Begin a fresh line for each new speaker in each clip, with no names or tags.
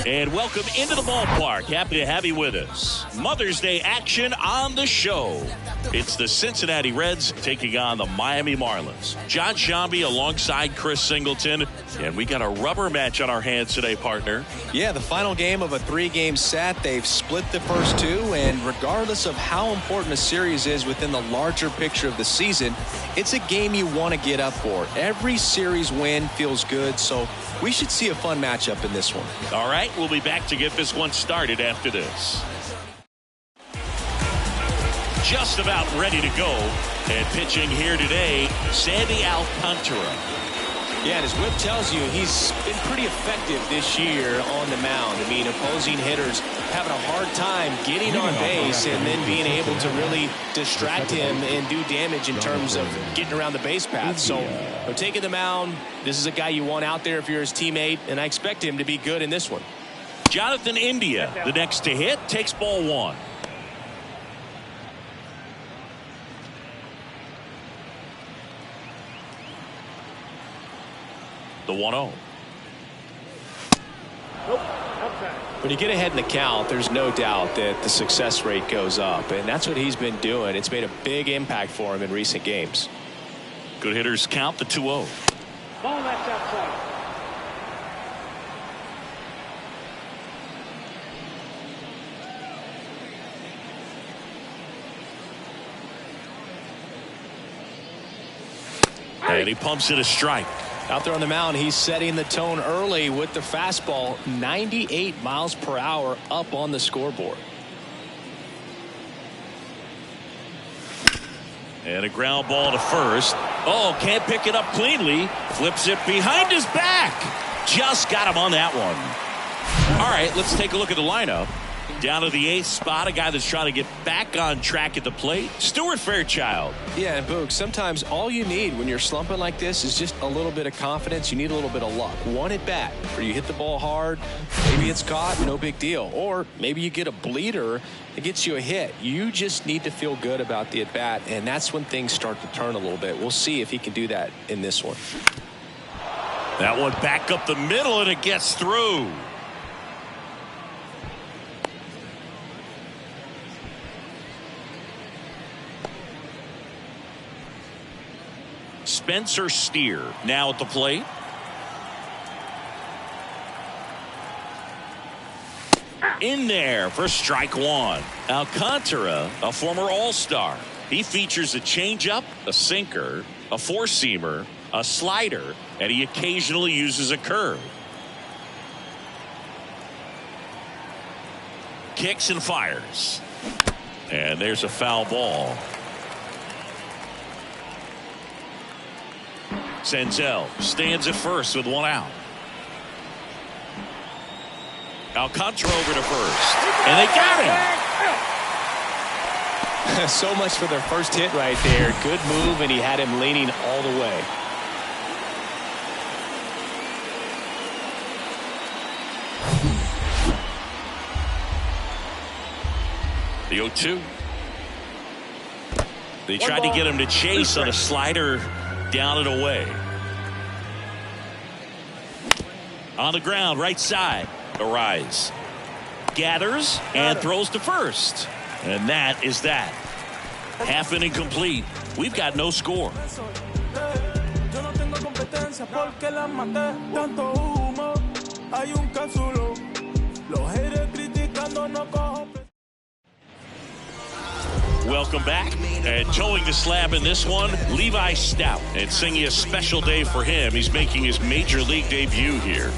And welcome into the ballpark. Happy to have you with us. Mother's Day action on the show. It's the Cincinnati Reds taking on the Miami Marlins. John Shambi alongside Chris Singleton. And we got a rubber match on our hands today, partner.
Yeah, the final game of a 3-game set. They've split the first two, and regardless of how important a series is within the larger picture of the season, it's a game you want to get up for. Every series win feels good, so we should see a fun matchup in this one.
All right, we'll be back to get this one started after this. Just about ready to go. And pitching here today, Sandy Alcantara.
Yeah, and his whip tells you he's been pretty effective this year on the mound. I mean, opposing hitters having a hard time getting on base and then being able to really distract him and do damage in terms of getting around the base path. So, taking the mound, this is a guy you want out there if you're his teammate, and I expect him to be good in this one.
Jonathan India, the next to hit, takes ball one. The 1-0.
When you get ahead in the count, there's no doubt that the success rate goes up, and that's what he's been doing. It's made a big impact for him in recent games.
Good hitters count the 2-0.
Ball that's outside.
And he pumps it a strike.
Out there on the mound, he's setting the tone early with the fastball, 98 miles per hour up on the scoreboard.
And a ground ball to first. Oh, can't pick it up cleanly. Flips it behind his back. Just got him on that one. All right, let's take a look at the lineup. Down to the 8th spot, a guy that's trying to get back on track at the plate, Stuart Fairchild.
Yeah, and Boog, sometimes all you need when you're slumping like this is just a little bit of confidence. You need a little bit of luck. One at bat where you hit the ball hard, maybe it's caught, no big deal. Or maybe you get a bleeder that gets you a hit. You just need to feel good about the at bat, and that's when things start to turn a little bit. We'll see if he can do that in this one.
That one back up the middle, and it gets through. Spencer Steer now at the plate. In there for strike one. Alcantara, a former All-Star. He features a changeup, a sinker, a four-seamer, a slider, and he occasionally uses a curve. Kicks and fires. And there's a foul ball. Senzel stands at first with one out. Alcantara over to first. And they got him.
So much for their first hit right there. Good move, and he had him leaning all the way.
The 0-2. They tried to get him to chase on a slider down and away. On the ground, right side. A rise. Gathers and throws to first. And that is that. Half inning complete. We've got no score. Welcome back. And towing the slab in this one, Levi Stout. And singing a special day for him. He's making his major league debut here.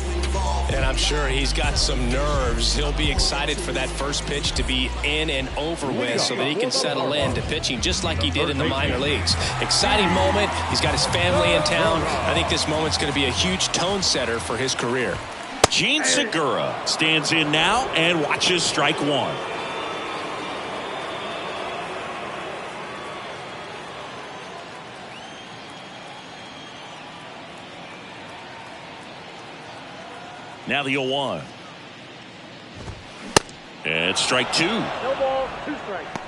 And I'm sure he's got some nerves. He'll be excited for that first pitch to be in and over with so that he can settle into pitching just like he did in the minor leagues. Exciting moment. He's got his family in town. I think this moment's going to be a huge tone setter for his career.
Gene Segura stands in now and watches strike one. Now the 0-1. And strike two.
No ball, two strikes.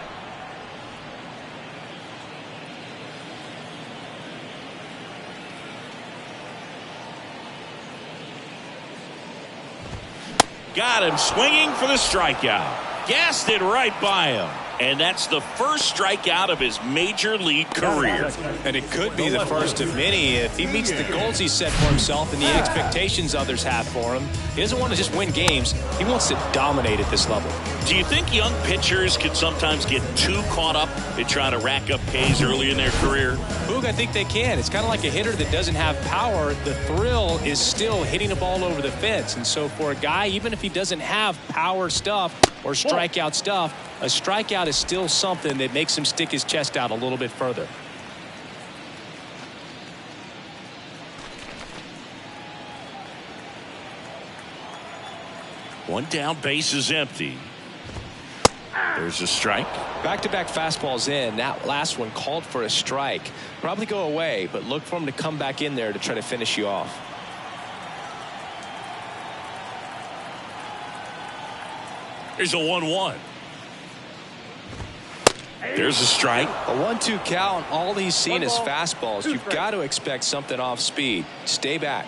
Got him swinging for the strikeout. Gassed it right by him. And that's the first strikeout of his major league career.
And it could be the first of many if he meets the goals he set for himself and the expectations others have for him. He doesn't want to just win games. He wants to dominate at this level.
Do you think young pitchers can sometimes get too caught up in trying to rack up Ks early in their career?
Boog, I think they can. It's kind of like a hitter that doesn't have power. The thrill is still hitting a ball over the fence. And so for a guy, even if he doesn't have power stuff or strikeout stuff, a strikeout is still something that makes him stick his chest out a little bit further.
One down, base is empty. There's a strike.
Back-to-back fastballs in. That last one called for a strike. Probably go away, but look for him to come back in there to try to finish you off.
There's a 1-1. There's a strike.
A 1-2 count. All he's seen is fastballs. You've got to expect something off speed. Stay back.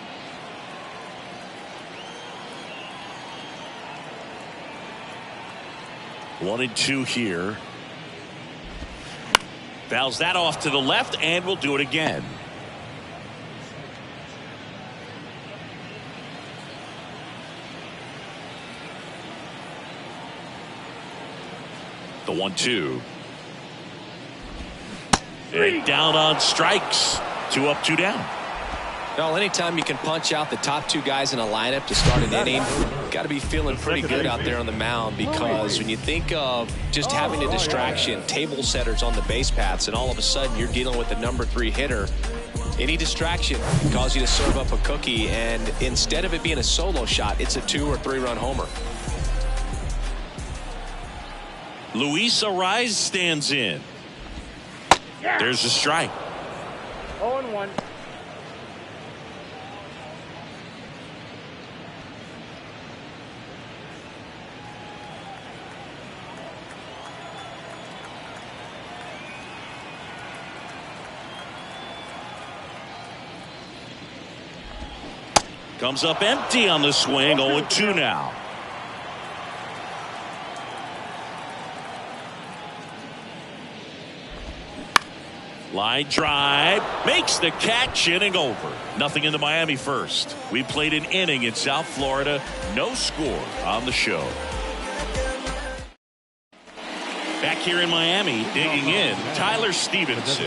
One and two here. Fouls that off to the left, and we'll do it again. The 1-2. And down on strikes. 2 up, 2 down.
Well, anytime you can punch out the top two guys in a lineup to start an inning, got to be feeling pretty good out there on the mound, because when you think of just having a distraction, table setters on the base paths, and all of a sudden you're dealing with the number 3 hitter, any distraction can cause you to serve up a cookie, and instead of it being a solo shot, it's a 2 or 3 run homer.
Luis Arraez stands in. There's a strike.
0-1.
Comes up empty on the swing. 0-2 now. Line drive, makes the catch, inning over. Nothing in the Miami first. We played an inning in South Florida. No score on the show. Back here in Miami, digging in, Tyler Stevenson.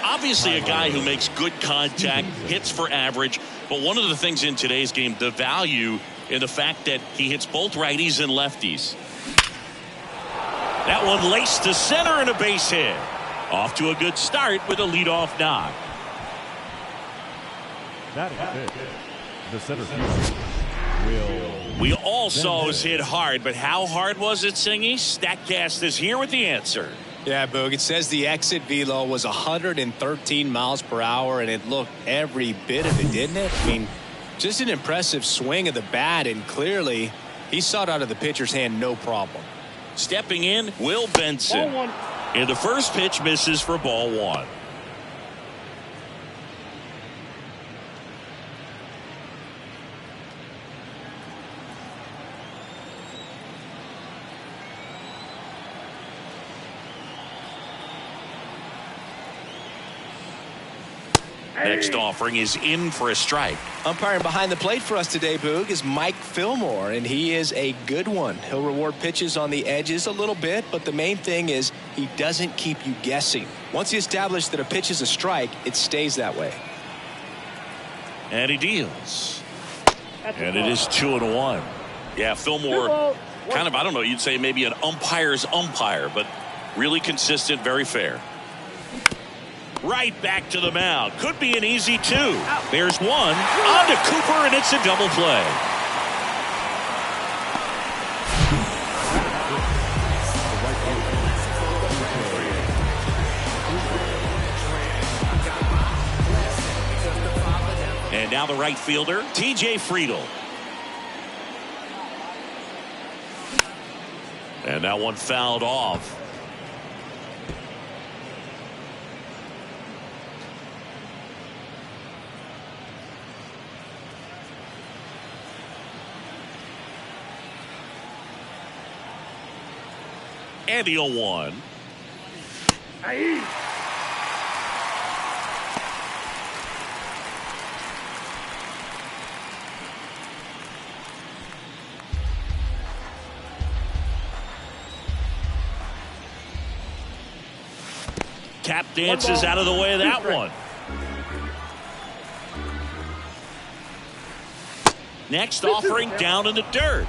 Obviously a guy who makes good contact, hits for average, but one of the things in today's game, the value in the fact that he hits both righties and lefties. That one laced to center and a base hit. Off to a good start with a leadoff knock.
That is it. The center fielder will.
We all saw it was hit hard, but how hard was it, Singy? StatCast is here with the answer.
Yeah, Boog, it says the exit velo was 113 miles per hour, and it looked every bit of it, didn't it? I mean, just an impressive swing of the bat, and clearly he saw it out of the pitcher's hand no problem.
Stepping in, Will Benson.
0-1.
And the first pitch misses for ball 1. Next offering is in for a strike.
Umpiring behind the plate for us today, Boog, is Mike Fillmore, and he is a good one. He'll reward pitches on the edges a little bit, but the main thing is he doesn't keep you guessing. Once you establish that a pitch is a strike, it stays that way.
And he deals. And it is 2-1. Yeah, Fillmore, kind of, I don't know, you'd say maybe an umpire's umpire, but really consistent, very fair. Right back to the mound. Could be an easy 2. There's one. On to Cooper, and it's a double play. And now the right fielder, T.J. Friedl. And that one fouled off. And the 0-1. Tap dances out of the way of that one. Next offering down in the dirt.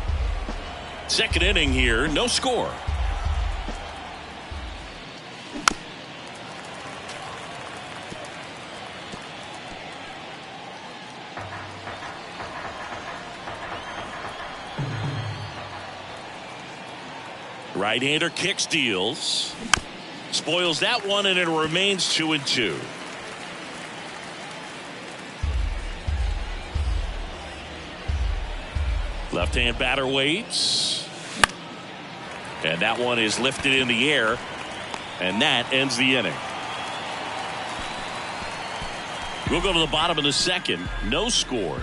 Second inning here, no score. Right-hander kick steals. Spoils that one, and it remains 2-2. Left-hand batter waits. And that one is lifted in the air. And that ends the inning. We'll go to the bottom of the second. No score.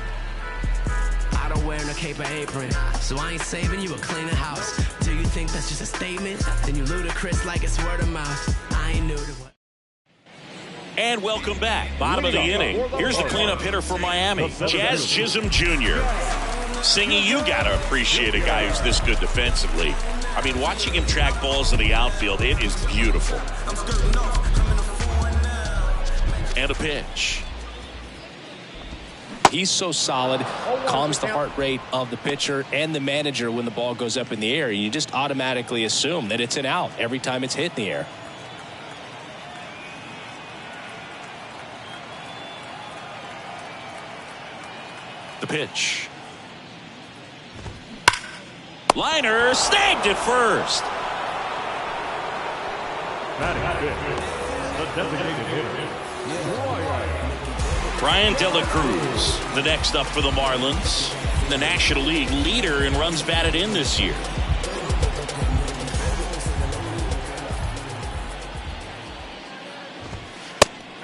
I don't wear no cape or apron, so I ain't saving you a cleaner house. Do you think that's just a statement? Then you ludicrous like it's word of mouth. I ain't new to what.
And welcome back. Bottom of the inning. Here's the cleanup hitter for Miami, Jazz Chisholm Jr. Singy, you got to appreciate a guy who's this good defensively. I mean, watching him track balls in the outfield, it is beautiful. And a pitch.
He's so solid, calms the heart rate of the pitcher and the manager when the ball goes up in the air. You just automatically assume that it's an out every time it's hit in the air.
The pitch. Liner snagged at first.
Batting fifth, the designated hitter,
Brian De La Cruz, the next up for the Marlins. The National League leader in runs batted in this year.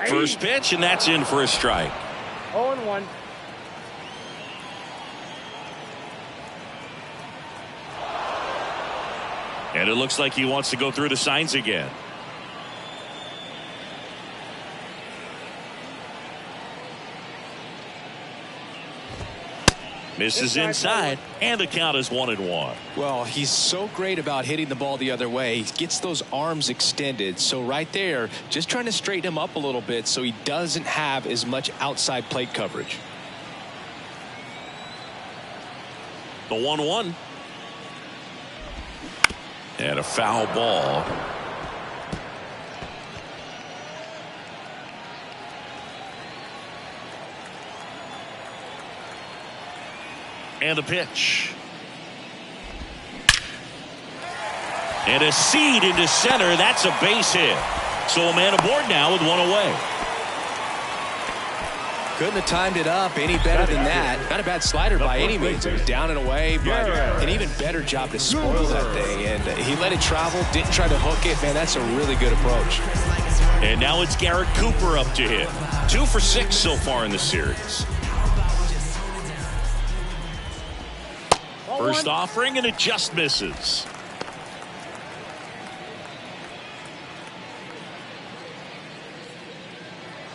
First pitch, and that's in for a strike.
0-1.
And it looks like he wants to go through the signs again. Misses inside, and the count is 1-1.
Well, he's so great about hitting the ball the other way. He gets those arms extended. So right there, just trying to straighten him up a little bit so he doesn't have as much outside plate coverage.
The 1-1. And a foul ball. And a pitch. And a seed into center. That's a base hit. So a man aboard now with one away.
Couldn't have timed it up any better than that. Not a bad slider by any means. It was down and away, but an even better job to spoil that thing. And he let it travel, didn't try to hook it. Man, that's a really good approach.
And now it's Garrett Cooper up to hit. 2 for 6 so far in the series. First offering, and it just misses.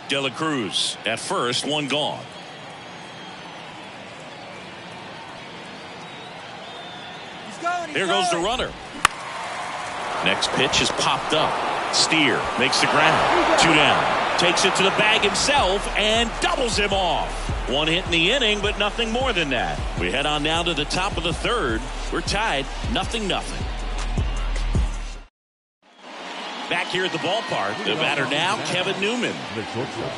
De La Cruz at first, one gone. Here goes the runner. Next pitch is popped up. Steer makes the ground. 2 down. Takes it to the bag himself and doubles him off. One hit in the inning, but nothing more than that. We head on down to the top of the third. We're tied 0-0. Back here at the ballpark, the batter now, Kevin Newman.
the shortstop,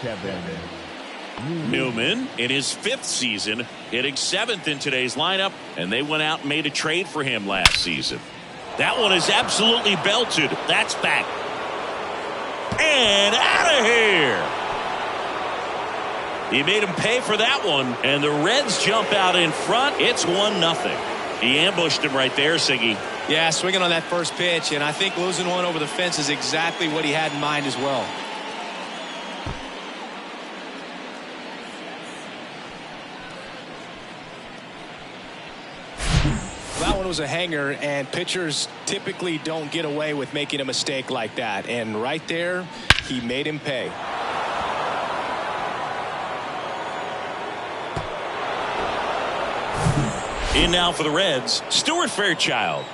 Kevin
Newman in his 5th season, hitting 7th in today's lineup, and they went out and made a trade for him last season. That one is absolutely belted. That's back. And out of here. He made him pay for that one, and the Reds jump out in front. It's 1-0. He ambushed him right there, Siggy.
Yeah, swinging on that first pitch, and I think losing one over the fence is exactly what he had in mind as well.
That one was a hanger, and pitchers typically don't get away with making a mistake like that. And right there, he made him pay.
In now for the Reds, Stuart Fairchild.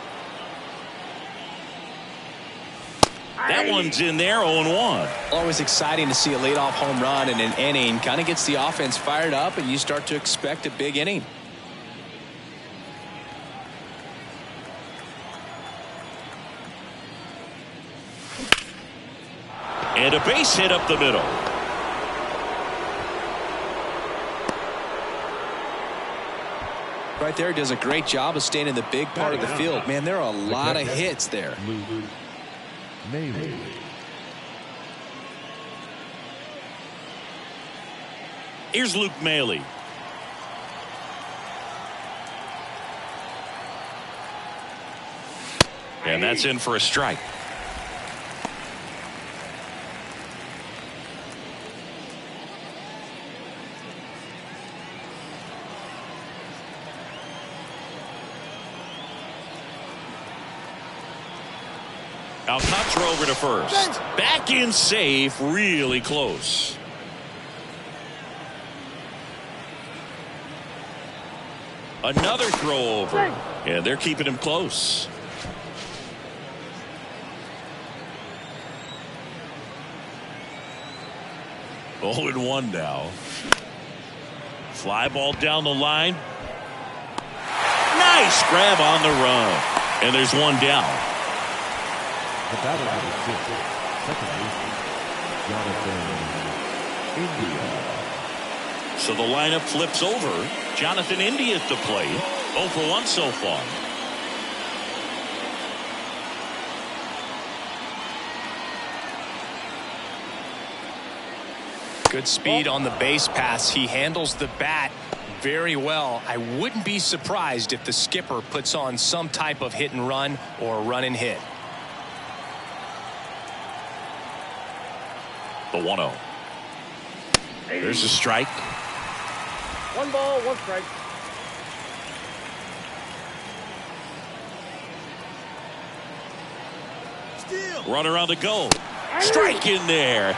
That one's in there, 0-1.
Always exciting to see a leadoff home run in an inning. Kind of gets the offense fired up, and you start to expect a big inning.
And a base hit up the middle.
Right there, does a great job of staying in the big part of the field. Man, there are a lot of hits there.
Here's Luke Maile. And that's in for a strike. Alcantara over to first. Back in safe, really close. Another throw over. And they're keeping him close. Oh, and 1 now. Fly ball down the line. Nice grab on the run. And there's 1 down.
The batter number 6, second baseman, Jonathan India.
So the lineup flips over. Jonathan India at the plate. 0 for 1 so far.
Good speed on the base pass. He handles the bat very well. I wouldn't be surprised if the skipper puts on some type of hit and run or run and hit.
The 1-0. There's a strike.
1 ball, 1 strike.
Runner on the go. Strike in there.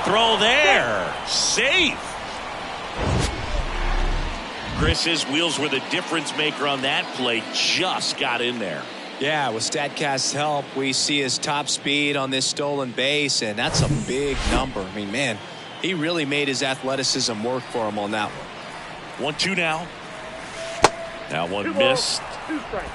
Throw there. Safe. Chris's wheels were the difference maker on that play. Just got in there.
Yeah, with StatCast's help, we see his top speed on this stolen base, and that's a big number. I mean, man, he really made his athleticism work for him on that one.
1-2 now. Now 1
2
missed.
balls, 2 strikes.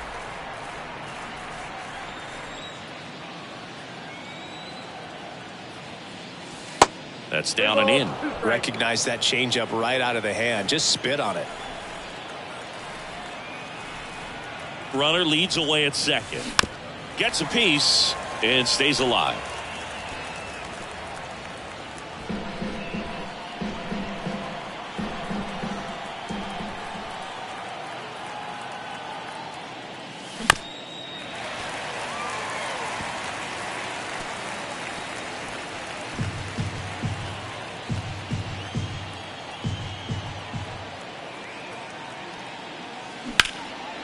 That's down and in.
Recognize that changeup right out of the hand. Just spit on it.
Runner leads away at second. Gets a piece and stays alive.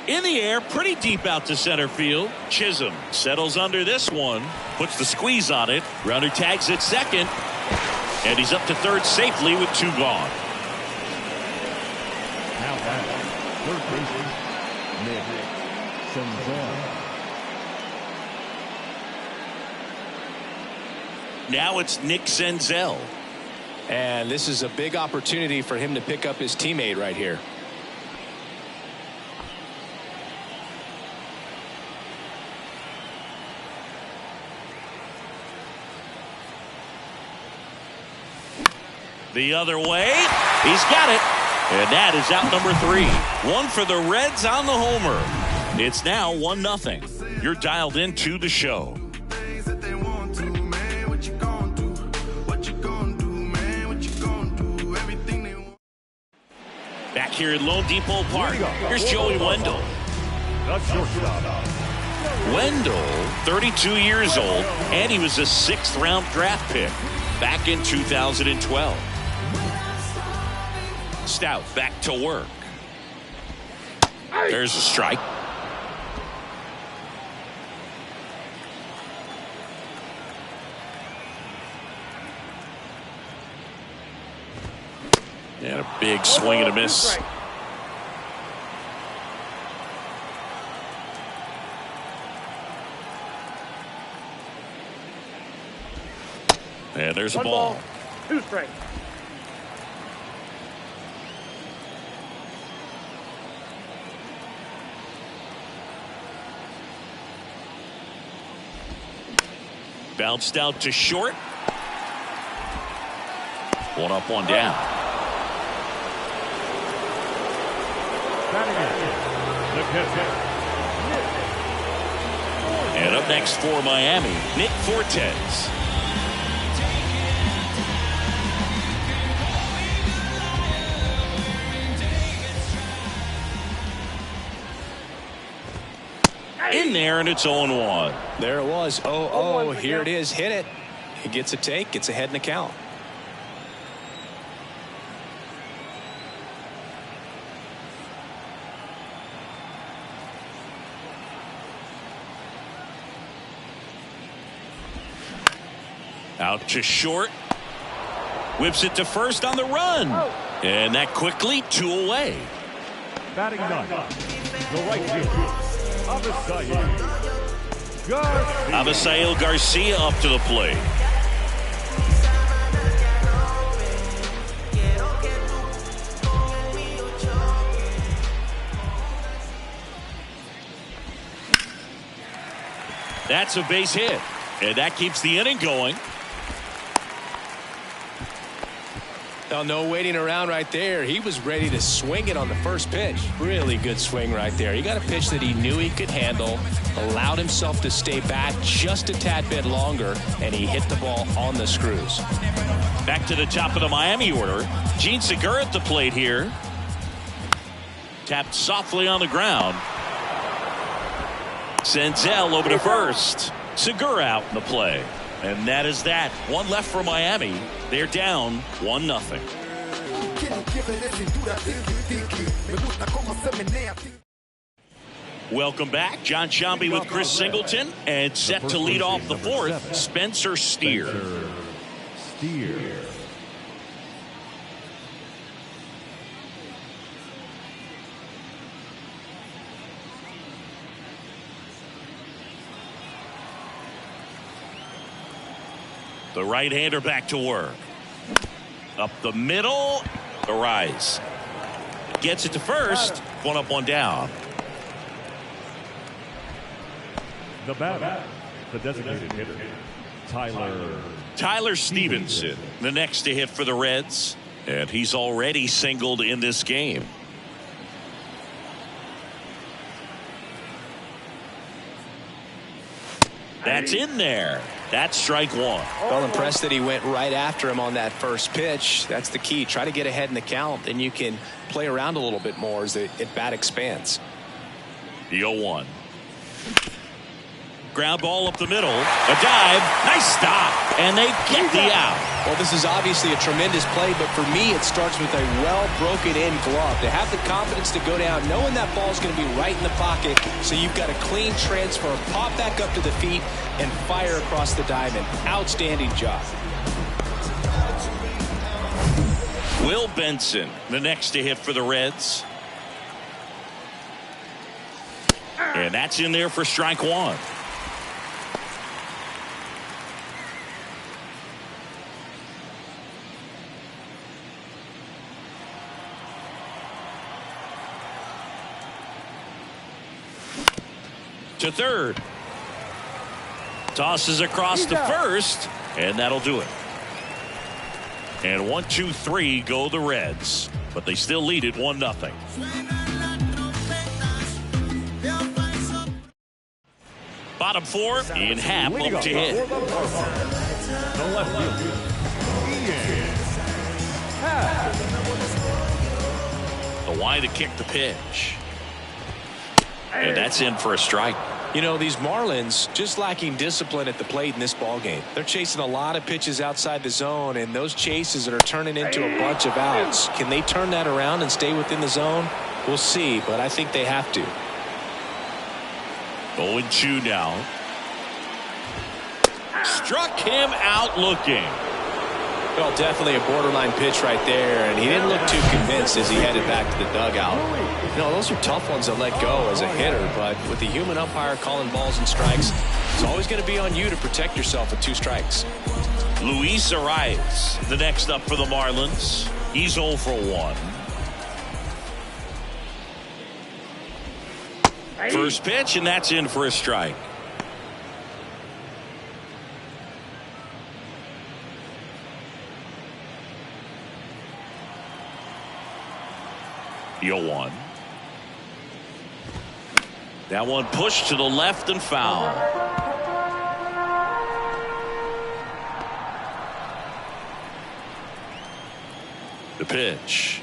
In the air, pretty deep out to center field. Chisholm settles under this one, puts the squeeze on it. Runner tags at second, and he's up to third safely with 2 gone.
Now batting, third baseman, Nick Senzel.
Now it's Nick Senzel.
And this is a big opportunity for him to pick up his teammate right here.
The other way. He's got it. And that is out number 3. 1 for the Reds on the homer. It's now 1-0. You're dialed into the show. Back here at Lone Depot Park. Here's Joey Wendell.
That's shortstop.
Wendell, 32 years old, and he was a 6th round draft pick back in 2012. Stout back to work. There's a strike. big swing and a miss. And there's a ball.
2 strikes.
Bounced out to short. 1 up, 1 down. And up next for Miami, Nick Fortes. In there, and it's 0-1.
There it was. 0-0. Here it is. Hit it. He gets a take. Gets ahead in the count.
Out to short. Whips it to first on the run. And that quickly 2 away.
Batting ninth, the right fielder,
Avisail Garcia up to the plate. That's a base hit, and that keeps the inning going.
Now, no waiting around right there. He was ready to swing it on the first pitch. Really good swing right there. He got a pitch that he knew he could handle, allowed himself to stay back just a tad bit longer, and he hit the ball on the screws.
Back to the top of the Miami order. Gene Segura at the plate here. Tapped softly on the ground. Senzel over to first. Segura out in the play. And that is that. 1 left for Miami. They're down 1-0. Welcome back. John Shambi with Chris Singleton. And set to lead off the 4th, Spencer Steer. The right-hander back to work. Up the middle. The rise. Gets it to first. 1 up, 1 down.
The batter, the designated hitter,
Tyler Stevenson, the next to hit for the Reds. And he's already singled in this game. That's in there. That's strike 1.
Well, impressed that he went right after him on that first pitch. That's the key. Try to get ahead in the count, then you can play around a little bit more as the at-bat expands.
The 0-1. Ground ball up the middle. A dive. Nice stop. And they get the out.
Well, this is obviously a tremendous play, but for me, it starts with a well-broken-in glove. To have the confidence to go down, knowing that ball's going to be right in the pocket, so you've got a clean transfer, pop back up to the feet, and fire across the diamond. Outstanding job.
Will Benson, the next to hit for the Reds. And that's in there for strike 1. To third. Tosses across to first, and that'll do it. And 1, 2, 3 go the Reds, but they still lead it 1-0. Bottom 4 in half up to hit.
The left fielder,
The Y to kick the pitch. And that's in for a strike.
You know, these Marlins just lacking discipline at the plate in this ball game. They're chasing a lot of pitches outside the zone, and those chases that are turning into a bunch of outs. Can they turn that around and stay within the zone? We'll see, but I think they have to.
0-2 now. Struck him out looking.
Well, definitely a borderline pitch right there, and he didn't look too convinced as he headed back to the dugout. You know, those are tough ones to let go as a hitter, but with the human umpire calling balls and strikes, it's always going to be on you to protect yourself with 2 strikes.
Luis Arias, the next up for the Marlins. He's 0 for 1. First pitch, and that's in for a strike. The 0-1. That one pushed to the left and foul. The pitch.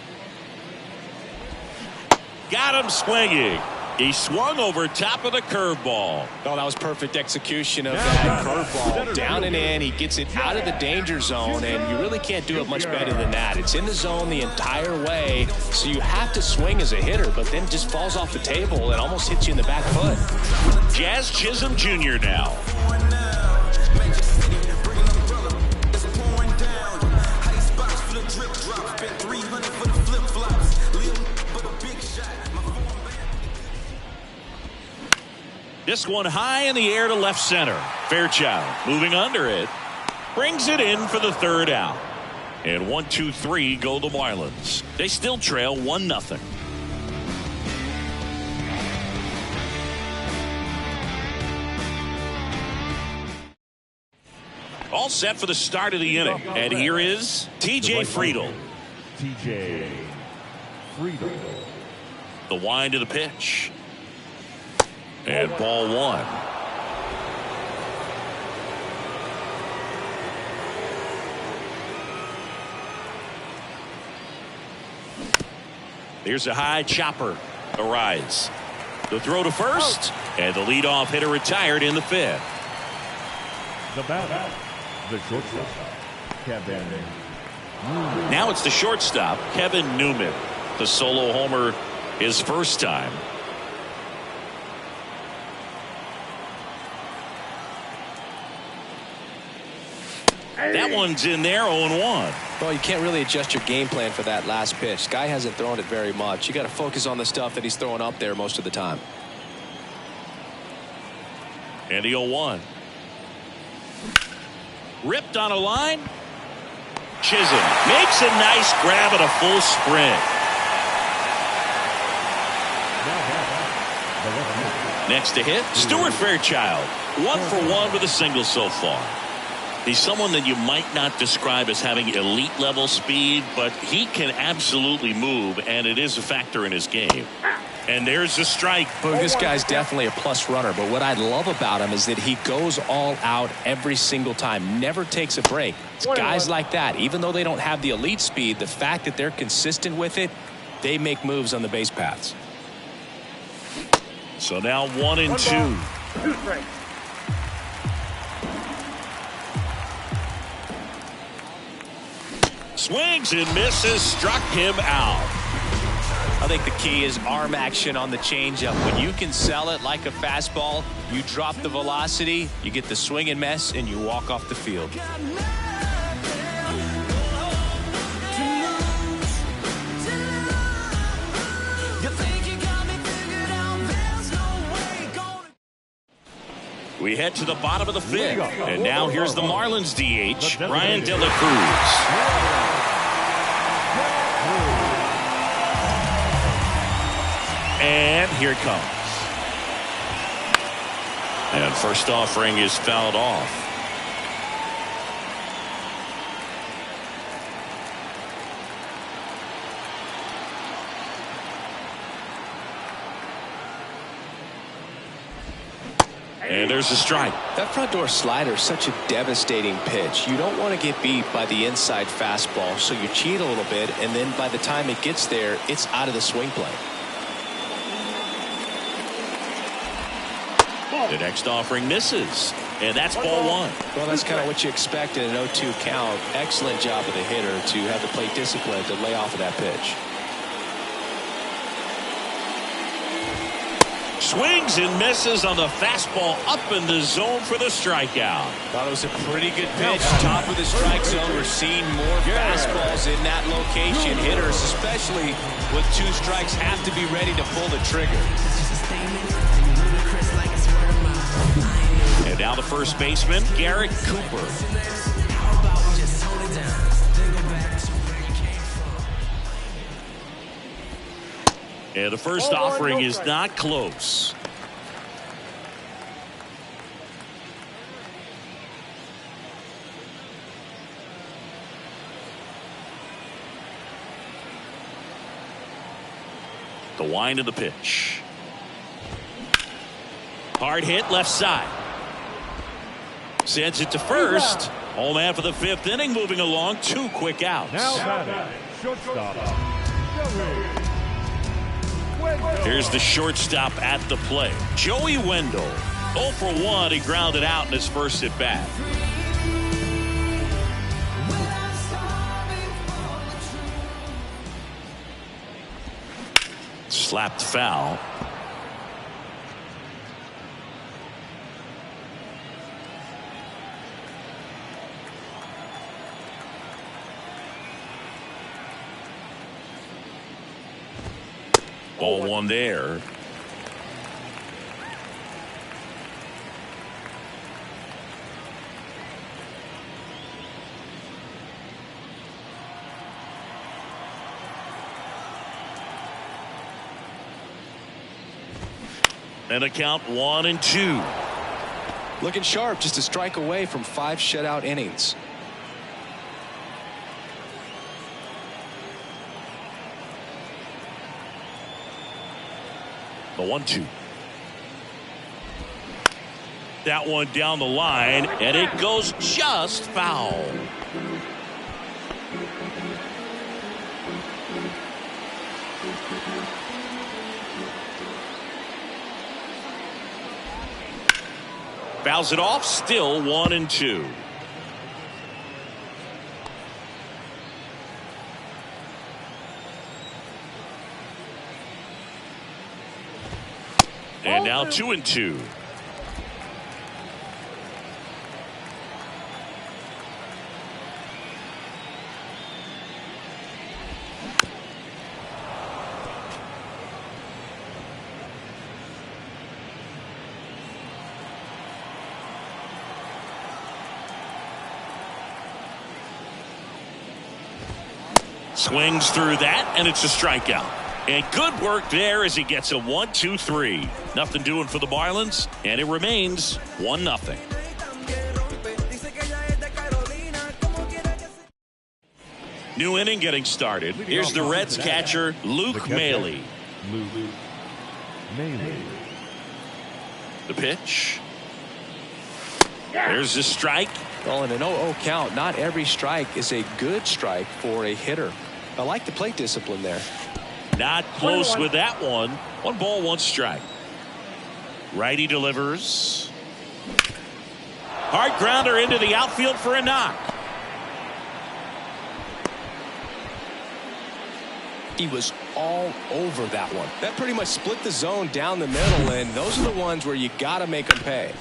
Got him swinging. He swung over top of the curveball.
Oh, that was perfect execution of that curveball. Down and in. He gets it out of the danger zone, and you really can't do it much better than that. It's in the zone the entire way, so you have to swing as a hitter, but then just falls off the table and almost hits you in the back foot.
Jazz Chisholm Jr. now. This one high in the air to left center. Fairchild moving under it. Brings it in for the 3rd out. And 1-2-3 go the Marlins. They still trail 1-0. All set for the start of the inning. And here is T.J. Friedl.
T.J. Friedl.
The wind of the pitch. And ball 1. Here's a high chopper. Arise. The throw to first. And the leadoff hitter retired in the 5th.
The batter, the shortstop, Kevin Newman.
Now it's the shortstop, Kevin Newman. The solo homer his first time. That one's in there, 0-1.
Well, you can't really adjust your game plan for that last pitch. Guy hasn't thrown it very much. You got to focus on the stuff that he's throwing up there most of the time.
And the 0-1. Ripped on a line. Chisholm makes a nice grab at a full sprint. Next to hit, Stuart Fairchild. 1 for 1 with a single so far. He's someone that you might not describe as having elite level speed, but he can absolutely move, and it is a factor in his game. And there's a strike.
Well, this guy's definitely a plus runner, but what I love about him is that he goes all out every single time, never takes a break. It's guys like that, even though they don't have the elite speed, the fact that they're consistent with it, they make moves on the base paths.
So now 1-2.
2 strikes.
Swings and misses, struck him out.
I think the key is arm action on the changeup. When you can sell it like a fastball, you drop the velocity, you get the swing and miss, and you walk off the field.
We head to the bottom of the 5th. And now here's the Marlins DH, Ryan De La Cruz. And here it comes. And first offering is fouled off. And there's a strike.
That front door slider is such a devastating pitch. You don't want to get beat by the inside fastball, so you cheat a little bit, and then by the time it gets there, it's out of the swing plane.
The next offering misses, and that's ball 1.
Well, that's kind of what you expect in an 0-2 count. Excellent job of the hitter to have the plate discipline to lay off of that pitch.
Swings and misses on the fastball up in the zone for the strikeout.
Thought it was a pretty good pitch. Top of the strike zone. We're seeing more fastballs in that location. Hitters, especially with 2 strikes, have to be ready to pull the trigger.
And now the first baseman, Garrett Cooper. And the first offering is not close. The wind of the pitch. Hard hit left side. Sends it to first. Home half of the 5th inning, moving along. 2 quick outs.
Now batting, shortstop,
Here's the shortstop at the plate, Joey Wendell. 0 for 1. He grounded out in his first at bat. Slapped foul. Ball 1 there. And a count 1-2.
Looking sharp, just a strike away from 5 shutout innings.
The 1-2. That one down the line, and it goes just foul. Fouls it off, still 1-2. And now 2-2. Swings through that, and it's a strikeout. And good work there as he gets a 1-2-3. Nothing doing for the Marlins, and it remains 1-0. New inning getting started. Here's the Reds catcher, Luke Maile. The pitch. There's the strike.
Well, in an 0-0 count, not every strike is a good strike for a hitter. I like the plate discipline there.
Not close with that one. 1 ball, 1 strike. Righty delivers. Hard grounder into the outfield for a knock.
He was all over that one. That pretty much split the zone down the middle, and those are the ones where you got to make them pay.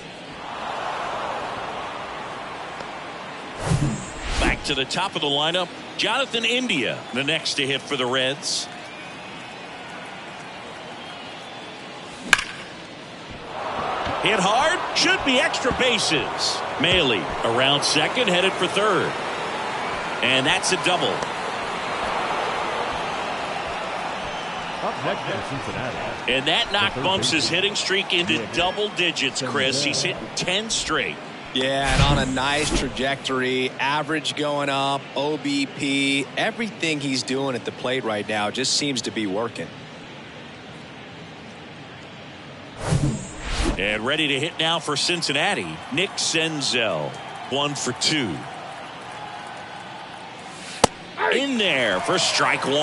Back to the top of the lineup, Jonathan India, the next to hit for the Reds. Hit hard, should be extra bases. Maile around second, headed for third. And that's a double.
Up next for Cincinnati.
And that knock bumps his hitting streak into double digits, Chris. He's hitting 10 straight.
Yeah, and on a nice trajectory, average going up, OBP, everything he's doing at the plate right now just seems to be working.
And ready to hit now for Cincinnati, Nick Senzel. 1 for 2. In there for strike 1.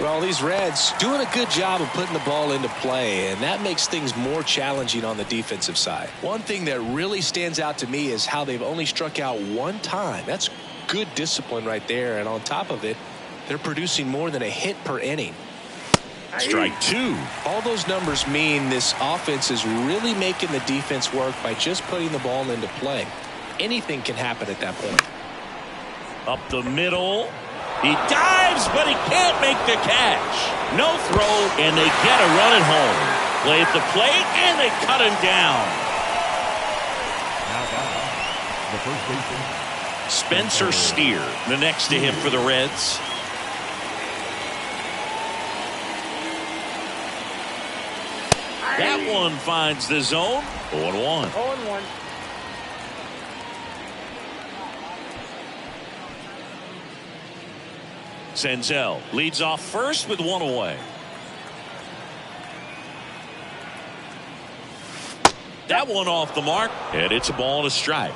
Well, these Reds doing a good job of putting the ball into play, and that makes things more challenging on the defensive side. One thing that really stands out to me is how they've only struck out 1 time. That's good discipline right there, and on top of it, they're producing more than a hit per inning.
Strike two.
All those numbers mean this offense is really making the defense work by just putting the ball into play. Anything can happen at that point.
Up the middle. He dives, but he can't make the catch. No throw, and they get a run at home. Play at the plate, and they cut him down.
The first baseman,
Spencer Steer, the next to him for the Reds. That one finds the zone. 0-1.
0-1.
Senzel leads off first with one away. That one off the mark, and it's a ball and a strike.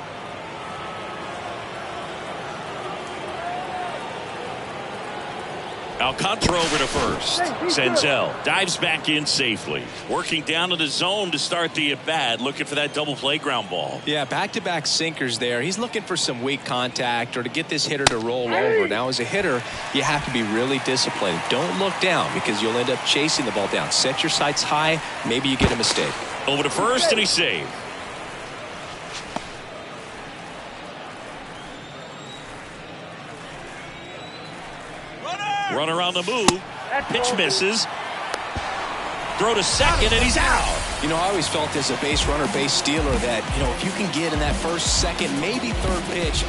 Alcantara over to first. Senzel dives back in safely. Working down to the zone to start the at-bat, looking for that double play ground ball.
Yeah, back-to-back sinkers there. He's looking for some weak contact or to get this hitter to roll over. Now, as a hitter, you have to be really disciplined. Don't look down because you'll end up chasing the ball down. Set your sights high. Maybe you get a mistake.
Over to first, and he's saved. Runner on the move. Pitch misses. Throw to second, and he's out.
You know, I always felt as a base runner, base stealer that, you know, if you can get in that first, second, maybe third pitch,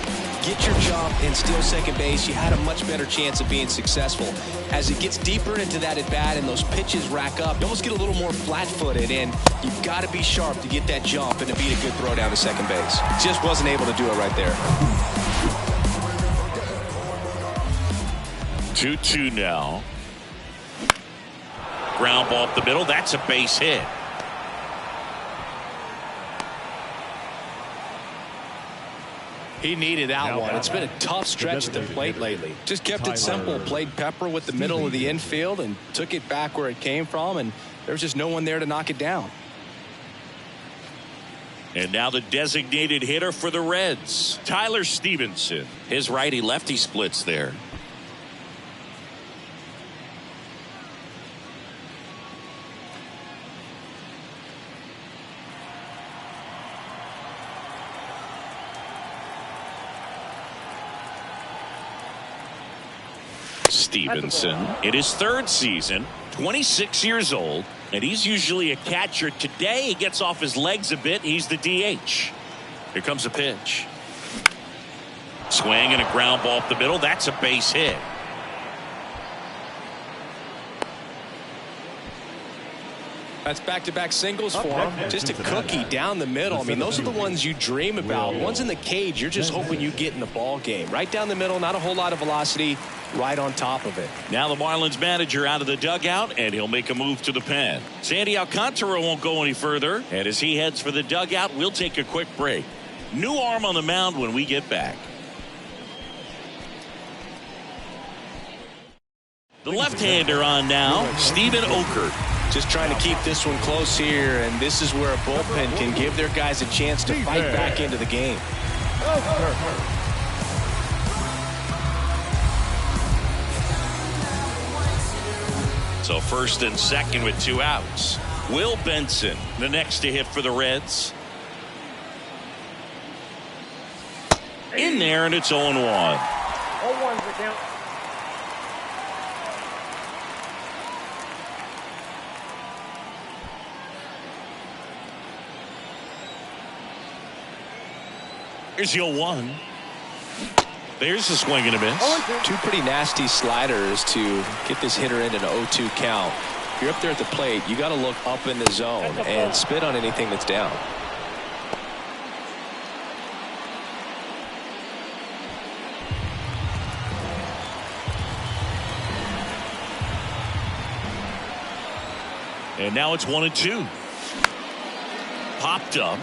get your jump and steal second base, you had a much better chance of being successful. As it gets deeper into that at bat and those pitches rack up, you almost get a little more flat-footed, and you've got to be sharp to get that jump and to beat a good throw down to second base. Just wasn't able to do it right there.
2-2 now. Ground ball up the middle. That's a base hit.
He needed that one. It's been a tough stretch at the plate lately. Just kept it simple. Played pepper with the middle of the infield and took it back where it came from, and there was just no one there to knock it down.
And now the designated hitter for the Reds, Tyler Stevenson. His righty-lefty splits there. Stevenson in his third season, 26 years old, and he's usually a catcher. Today he gets off his legs a bit. He's the DH. Here comes a pitch. Swing and a ground ball up the middle. That's a base hit.
That's back-to-back singles for him. Just a cookie down the middle. I mean, those are the ones you dream about. Ones in the cage, you're just hoping you get in the ball game. Right down the middle, not a whole lot of velocity, right on top of it.
Now the Marlins manager out of the dugout, and he'll make a move to the pen. Sandy Alcantara won't go any further, and as he heads for the dugout, we'll take a quick break. New arm on the mound when we get back. The left-hander on now, Steven Okert.
Just trying to keep this one close here, and this is where a bullpen can give their guys a chance to fight back into the game.
So first and second with 2 outs. Will Benson, the next to hit for the Reds. In there, and it's 0-1.
0-1's the count.
Here's the 0-1. There's a swing and a miss.
Two pretty nasty sliders to get this hitter in an 0-2 count. If you're up there at the plate, you got to look up in the zone and spit on anything that's down.
And now it's 1-2. Popped up.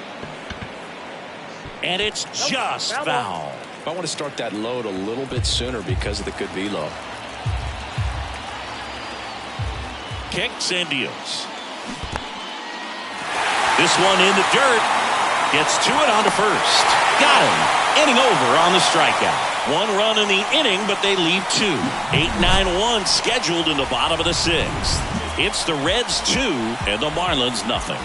And it's just foul.
I want to start that load a little bit sooner because of the good velo.
Kicks and deals. This one in the dirt. Gets to it on to first. Got him. Inning over on the strikeout. 1 run in the inning, but they leave 2. 8-9-1 scheduled in the bottom of the 6th. It's the Reds 2 and the Marlins nothing.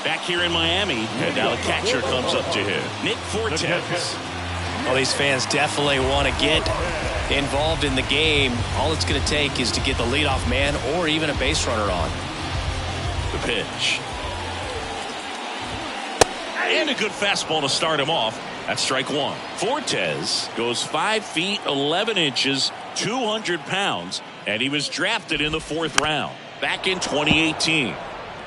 Back here in Miami, and now the catcher comes up to him. Nick Fortes.
Well, these fans definitely want to get involved in the game. All it's going to take is to get the leadoff man or even a base runner on.
The pitch. And a good fastball to start him off. That's strike one. Fortes goes 5 feet 11 inches, 200 pounds, and he was drafted in the 4th round back in 2018.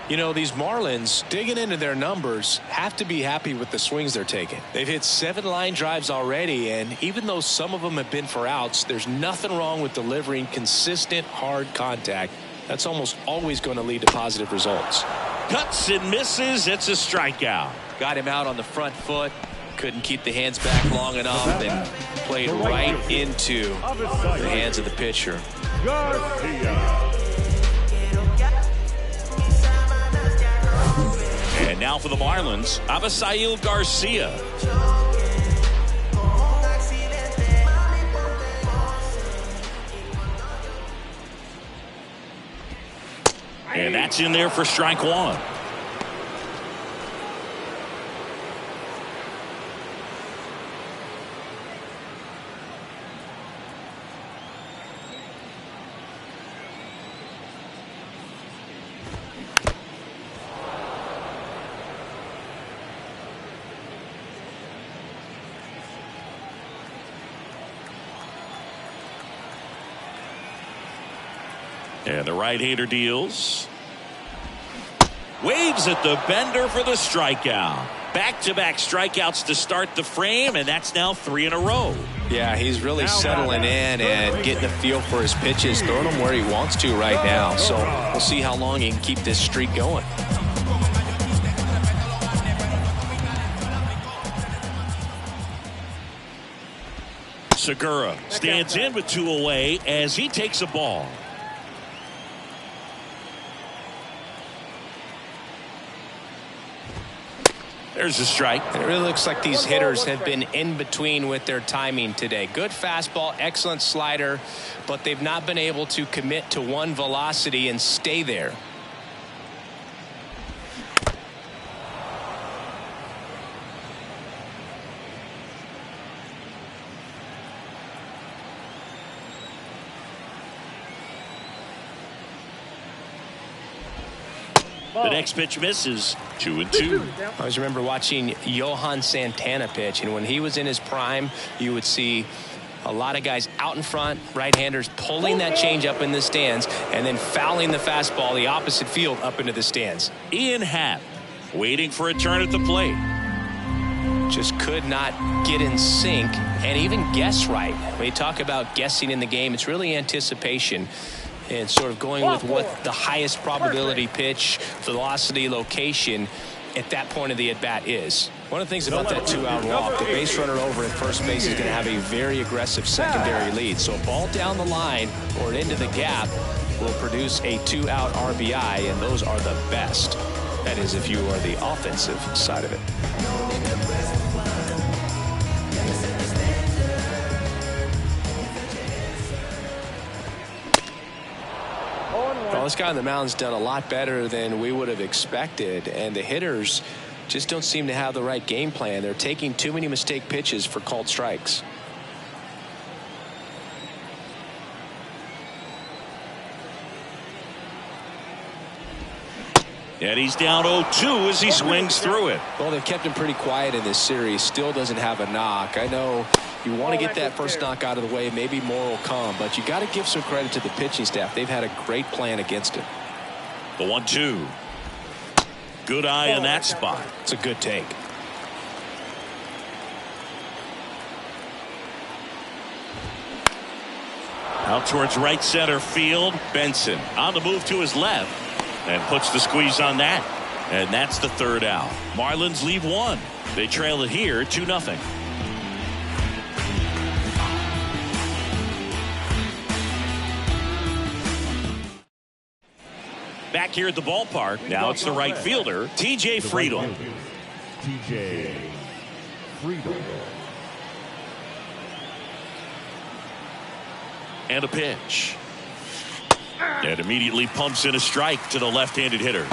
You know, these Marlins, digging into their numbers, have to be happy with the swings they're taking. They've hit 7 line drives already, and even though some of them have been for outs, there's nothing wrong with delivering consistent, hard contact. That's almost always going to lead to positive results.
Cuts and misses. It's a strikeout.
Got him out on the front foot. Couldn't keep the hands back long enough and played right into the hands of the pitcher.
And now for the Marlins, Avisail Garcia. And that's in there for strike one. And the right-hander deals. Waves at the bender for the strikeout. Back-to-back strikeouts to start the frame, and that's now 3 in a row.
Yeah, he's really settling in and getting a feel for his pitches, throwing them where he wants to right now. So we'll see how long he can keep this streak going.
Segura stands in with 2 away as he takes a ball. There's a strike.
It really looks like these hitters have been in between with their timing today. Good fastball, excellent slider, but they've not been able to commit to one velocity and stay there.
The next pitch misses. 2-2.
I always remember watching Johan Santana pitch, and when he was in his prime, you would see a lot of guys out in front, right-handers pulling that change up in the stands and then fouling the fastball the opposite field up into the stands.
Ian Happ waiting for a turn at the plate.
Just could not get in sync and even guess right. When you talk about guessing in the game, it's really anticipation and sort of going with what the highest probability pitch, velocity, location at that point of the at-bat is. One of the things about that 2-out walk, the base runner over at first base is going to have a very aggressive secondary lead. So a ball down the line or into the gap will produce a 2-out RBI, and those are the best. That is if you are the offensive side of it. Well, this guy on the mound's done a lot better than we would have expected, and the hitters just don't seem to have the right game plan. They're taking too many mistake pitches for called strikes.
And he's down 0-2 as he swings through it.
Well, they've kept him pretty quiet in this series. Still doesn't have a knock. I know you want to get that first knock out of the way. Maybe more will come, but you got to give some credit to the pitching staff. They've had a great plan against it.
The 1-2. Good eye in that spot.
It's a good take.
Out towards right center field. Benson on the move to his left and puts the squeeze on that. And that's the 3rd out. Marlins leave 1. They trail it here 2-0. Back here at the ballpark. Now it's the right fielder, TJ Friedl.
TJ Friedl.
And a pitch. And immediately pumps in a strike to the left-handed hitter.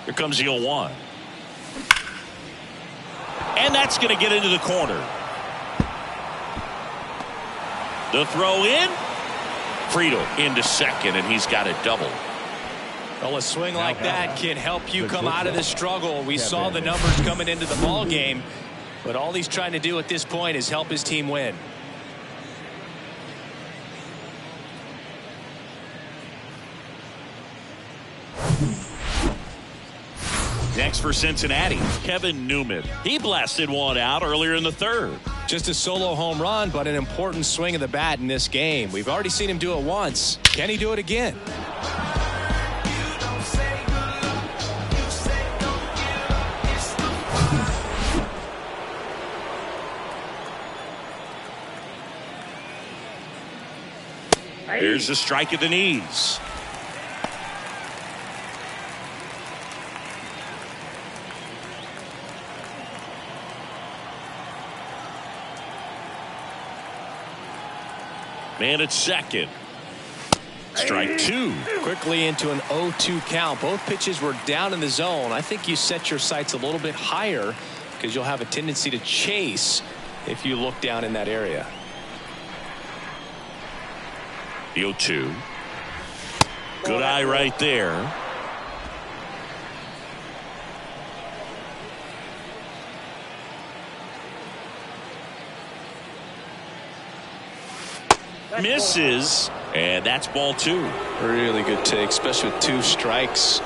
Here comes the 0-1. And that's going to get into the corner. The throw in. Friedel into second, and he's got a double.
Well, a swing like that can help you come out of this struggle. We saw the numbers coming into the ball game, but all he's trying to do at this point is help his team win.
Next for Cincinnati, Kevin Newman. He blasted one out earlier in the third.
Just a solo home run, but an important swing of the bat in this game. We've already seen him do it once. Can he do it again?
Here's a strike at the knees. Man at second. Strike two.
Quickly into an 0-2 count. Both pitches were down in the zone. I think you set your sights a little bit higher because you'll have a tendency to chase if you look down in that area.
The 0-2. Good eye right there. Misses, and that's ball two.
Really good take, especially with two strikes.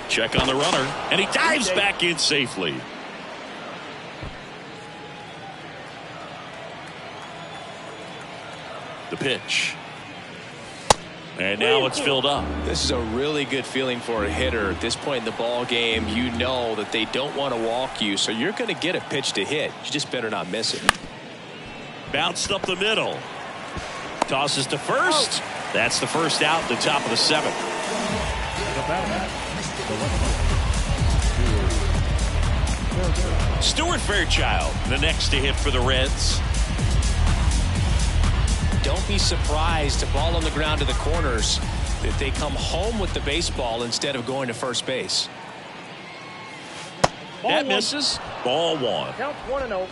Check on the runner, and he dives back in safely. The pitch. And now it's filled up.
This is a really good feeling for a hitter. At this point in the ball game, you know that they don't want to walk you, so you're going to get a pitch to hit. You just better not miss it.
Bounced up the middle. Tosses to first. That's the first out, the top of the seventh. Stuart Fairchild, the next to hit for the Reds.
Don't be surprised to ball on the ground to the corners that they come home with the baseball instead of going to first base.
That misses. Ball one.
Counts 1-0.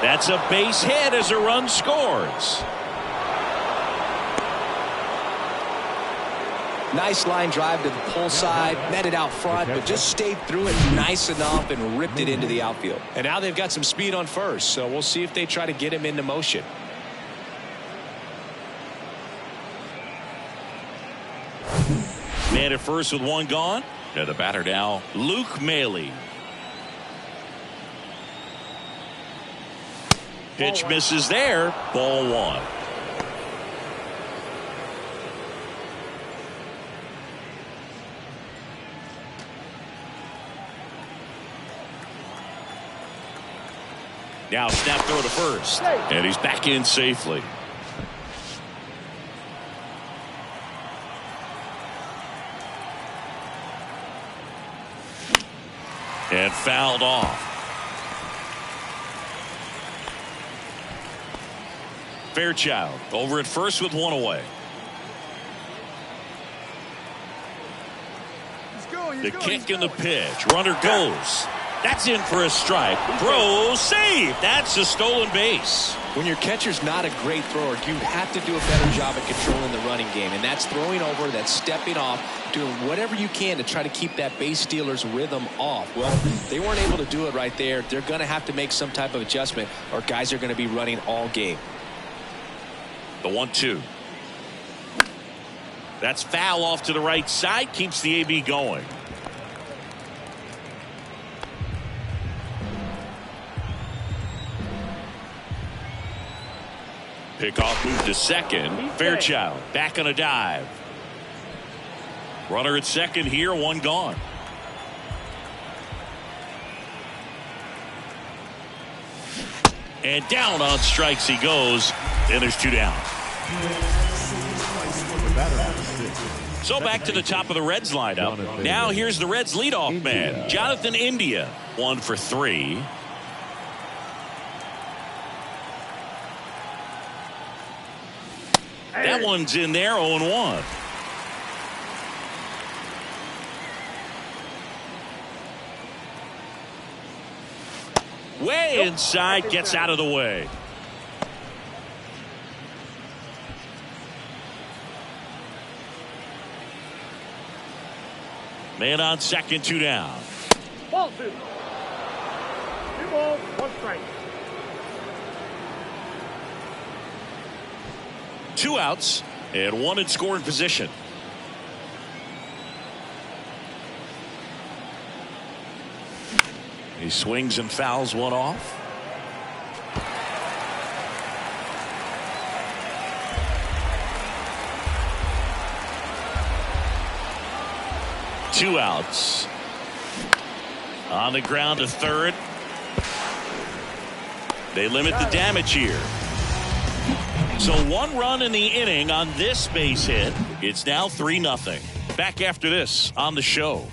That's a base hit as a run scores.
Nice line drive to the pull side, netted out front, but just stayed through it nice enough and ripped it into the outfield.
And now they've got some speed on first, so we'll see if they try to get him into motion.
Man at first with one gone. And the batter now, Luke Maley. Pitch misses there. Ball one. Now snap throw to first. And he's back in safely. And fouled off. Fairchild over at first with one away. The kick and the pitch. Runner goes. That's in for a strike. Throw, save. That's a stolen base.
When your catcher's not a great thrower, you have to do a better job at controlling the running game. And that's throwing over, that's stepping off, doing whatever you can to try to keep that base stealer's rhythm off. Well, they weren't able to do it right there. They're going to have to make some type of adjustment or guys are going to be running all game.
The 1-2. That's foul off to the right side. Keeps the AB going. Pickoff moved to second. Fairchild back on a dive. Runner at second here, one gone. And down on strikes he goes, and there's 2 down. So back to the top of the Reds lineup. Now here's the Reds leadoff man, Jonathan India, 1 for 3. That one's in there, 0-1. Way inside, gets out of the way. Man on second, 2 down.
Ball 2. 2 balls, 1 strike.
2 outs and 1 in scoring position. He swings and fouls one off. Two outs. On the ground to third. They limit the damage here. So 1 run in the inning on this base hit. It's now 3-0. Back after this on the show.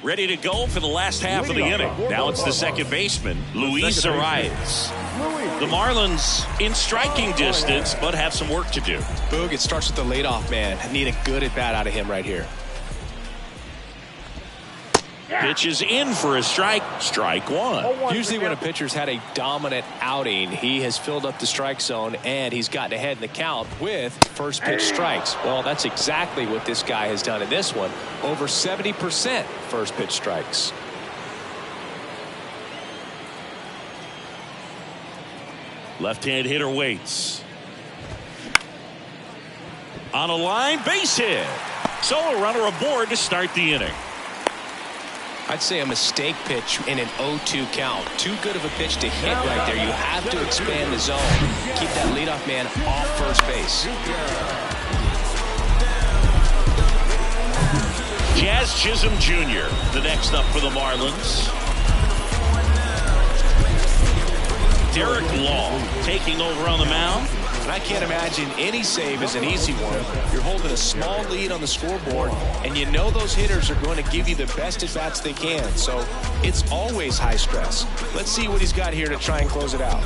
Ready to go for the last half of the inning. Now it's the second baseman, Luis Arias. The Marlins in striking distance, but have some work to do.
Boog, it starts with the leadoff man. I need a good at bat out of him right here.
Pitch is in for a strike. Strike 1.
Usually when a pitcher's had a dominant outing, he has filled up the strike zone and he's gotten ahead in the count with first pitch strikes. Well, that's exactly what this guy has done in this one. Over 70% first pitch strikes.
Left-hand hitter waits. On a line, base hit. So a runner aboard to start the inning.
I'd say a mistake pitch in an 0-2 count. Too good of a pitch to hit right there. You have to expand the zone. Keep that leadoff man off first base.
Jazz Chisholm Jr., the next up for the Marlins. Derek Long taking over on the mound.
And I can't imagine any save is an easy one. You're holding a small lead on the scoreboard, and you know those hitters are going to give you the best at bats they can. So it's always high stress. Let's see what he's got here to try and close it out.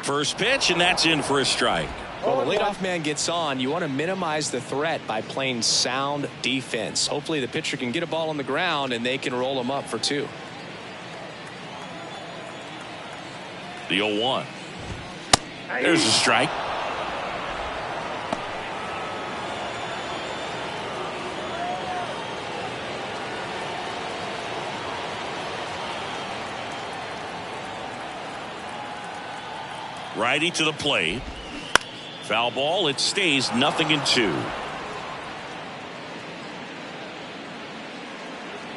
First pitch, and that's in for a strike.
Well, the leadoff man gets on. You want to minimize the threat by playing sound defense. Hopefully the pitcher can get a ball on the ground and they can roll him up for 2.
The 0-1. There's a strike. Righty to the plate. Foul ball. It stays 0-2.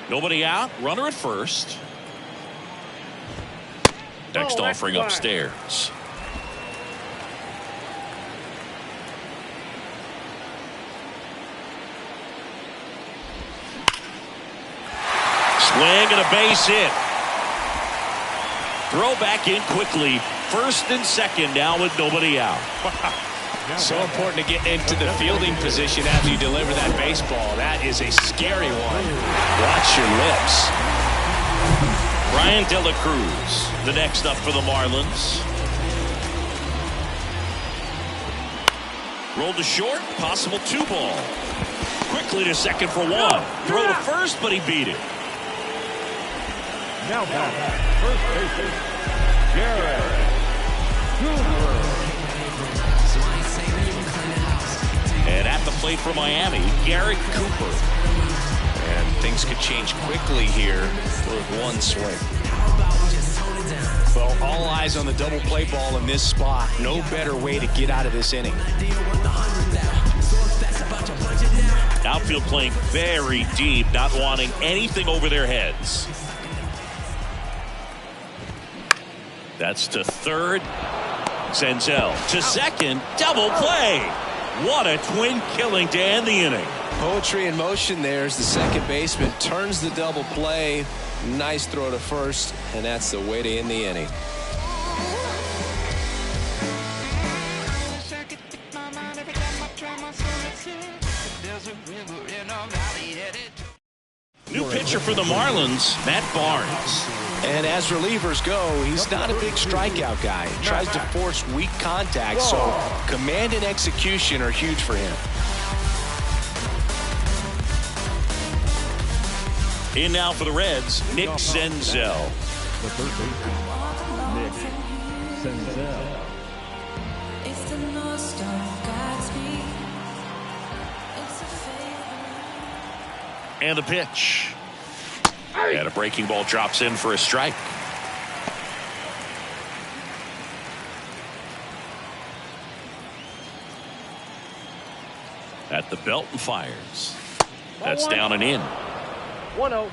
Nobody out. Runner at first. Next offering upstairs. Swing and a base hit. Throw back in quickly. First and second now with nobody out.
So important to get into the fielding position after you deliver that baseball. That is a scary one. Watch your lips.
Brian De La Cruz, the next up for the Marlins. Rolled to short, possible 2-ball. Quickly to second for 1. Throw to first, but he beat it.
Now back, first baseman, Garrett Cooper.
And at the plate for Miami, Garrett Cooper.
And things could change quickly here with 1 swing. Well, all eyes on the double play ball in this spot. No better way to get out of this inning.
Outfield outfield playing very deep, not wanting anything over their heads. That's to third. Senzel to second. Double play. What a twin killing to end the inning.
Poetry in motion there as the second baseman turns the double play. Nice throw to first, and that's the way to end the inning.
New pitcher for the Marlins, Matt Barnes.
And as relievers go, he's not a big strikeout guy. He tries to force weak contact, so command and execution are huge for him.
In now for the Reds, Nick Senzel.
The third baseman, Nick Senzel.
And the pitch. And a breaking ball drops in for a strike. At the belt and fires. That's down and in.
1-0.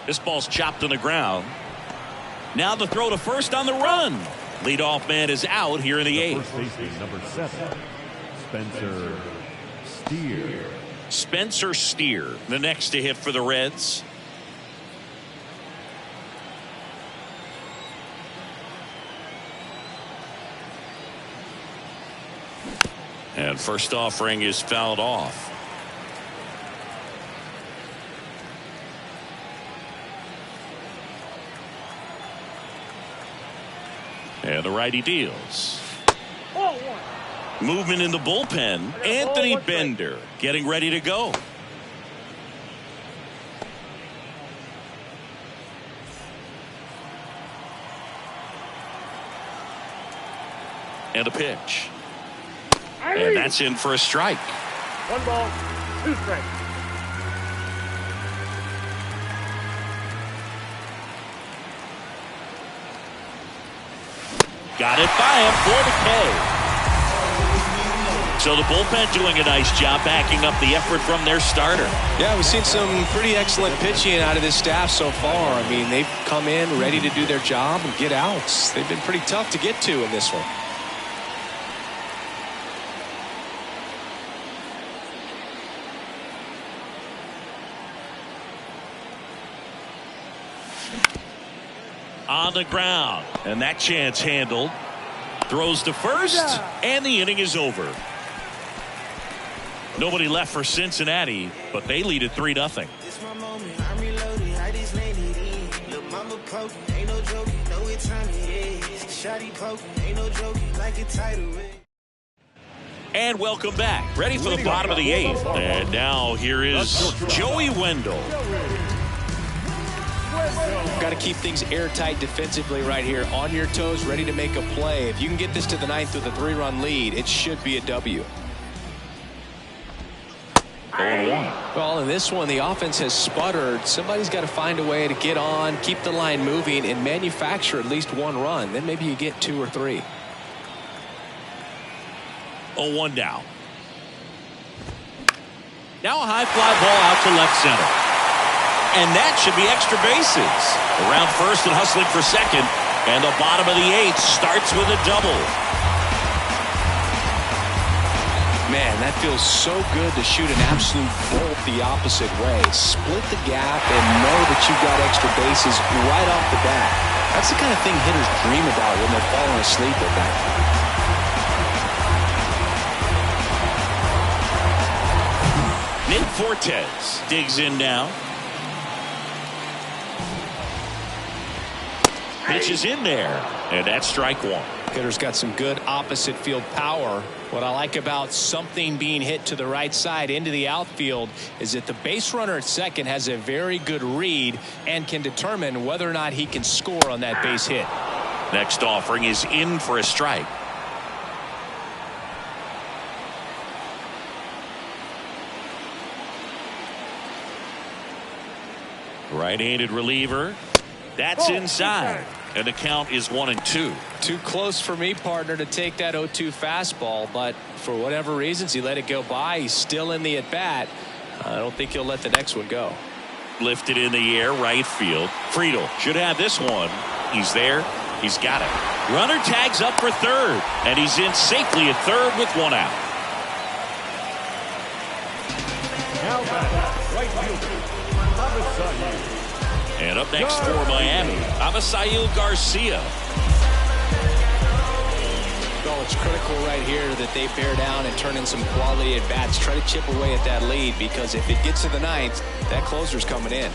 This ball's chopped on the ground. Now the throw to first on the run. Leadoff man is out here in the eighth.
First baseman, number 7, Spencer Steer.
Spencer Steer, the next to hit for the Reds. And first offering is fouled off. And the righty deals. Movement in the bullpen. Anthony Bender getting ready to go. And a pitch. And that's in for a strike.
1 ball, 2 strikes.
Got it by him for the K. So the bullpen doing a nice job backing up the effort from their starter.
Yeah, we've seen some pretty excellent pitching out of this staff so far. I mean, they've come in ready to do their job and get outs. They've been pretty tough to get to in this one.
On the ground, and that chance handled. Throws to first, and the inning is over. Nobody left for Cincinnati, but they lead at 3-0. And welcome back. Ready for the bottom of the 8th. And now here is Joey Wendell.
Got to keep things airtight defensively right here, on your toes, ready to make a play. If you can get this to the 9th with a 3-run lead, it should be a W.
0-1.
Well, in this one, the offense has sputtered. Somebody's got to find a way to get on, keep the line moving, and manufacture at least 1 run. Then maybe you get 2 or 3.
0-1 down. Now a high fly ball out to left center. And that should be extra bases. Around first and hustling for second. And the bottom of the 8th starts with a double.
Man, that feels so good to shoot an absolute bolt the opposite way. Split the gap and know that you've got extra bases right off the bat. That's the kind of thing hitters dream about when they're falling asleep at night.
Nick Fortes digs in now. Pitch is in there, and that's strike 1.
Hitter's got some good opposite field power. What I like about something being hit to the right side into the outfield is that the base runner at second has a very good read and can determine whether or not he can score on that base hit.
Next offering is in for a strike. Right-handed reliever. That's inside. And the count is 1-2.
Too close for me, partner, to take that 0-2 fastball, but for whatever reasons he let it go by. He's still in the at-bat. I don't think he'll let the next one go.
Lifted in the air, right field. Friedel should have this one. He's there. He's got it. Runner tags up for third, and he's in safely at third with one out.
Now back, right fielder, Avisail.
And up next for Miami, Avisail Garcia.
Well, it's critical right here that they bear down and turn in some quality at bats. Try to chip away at that lead, because if it gets to the ninth, that closer's coming in.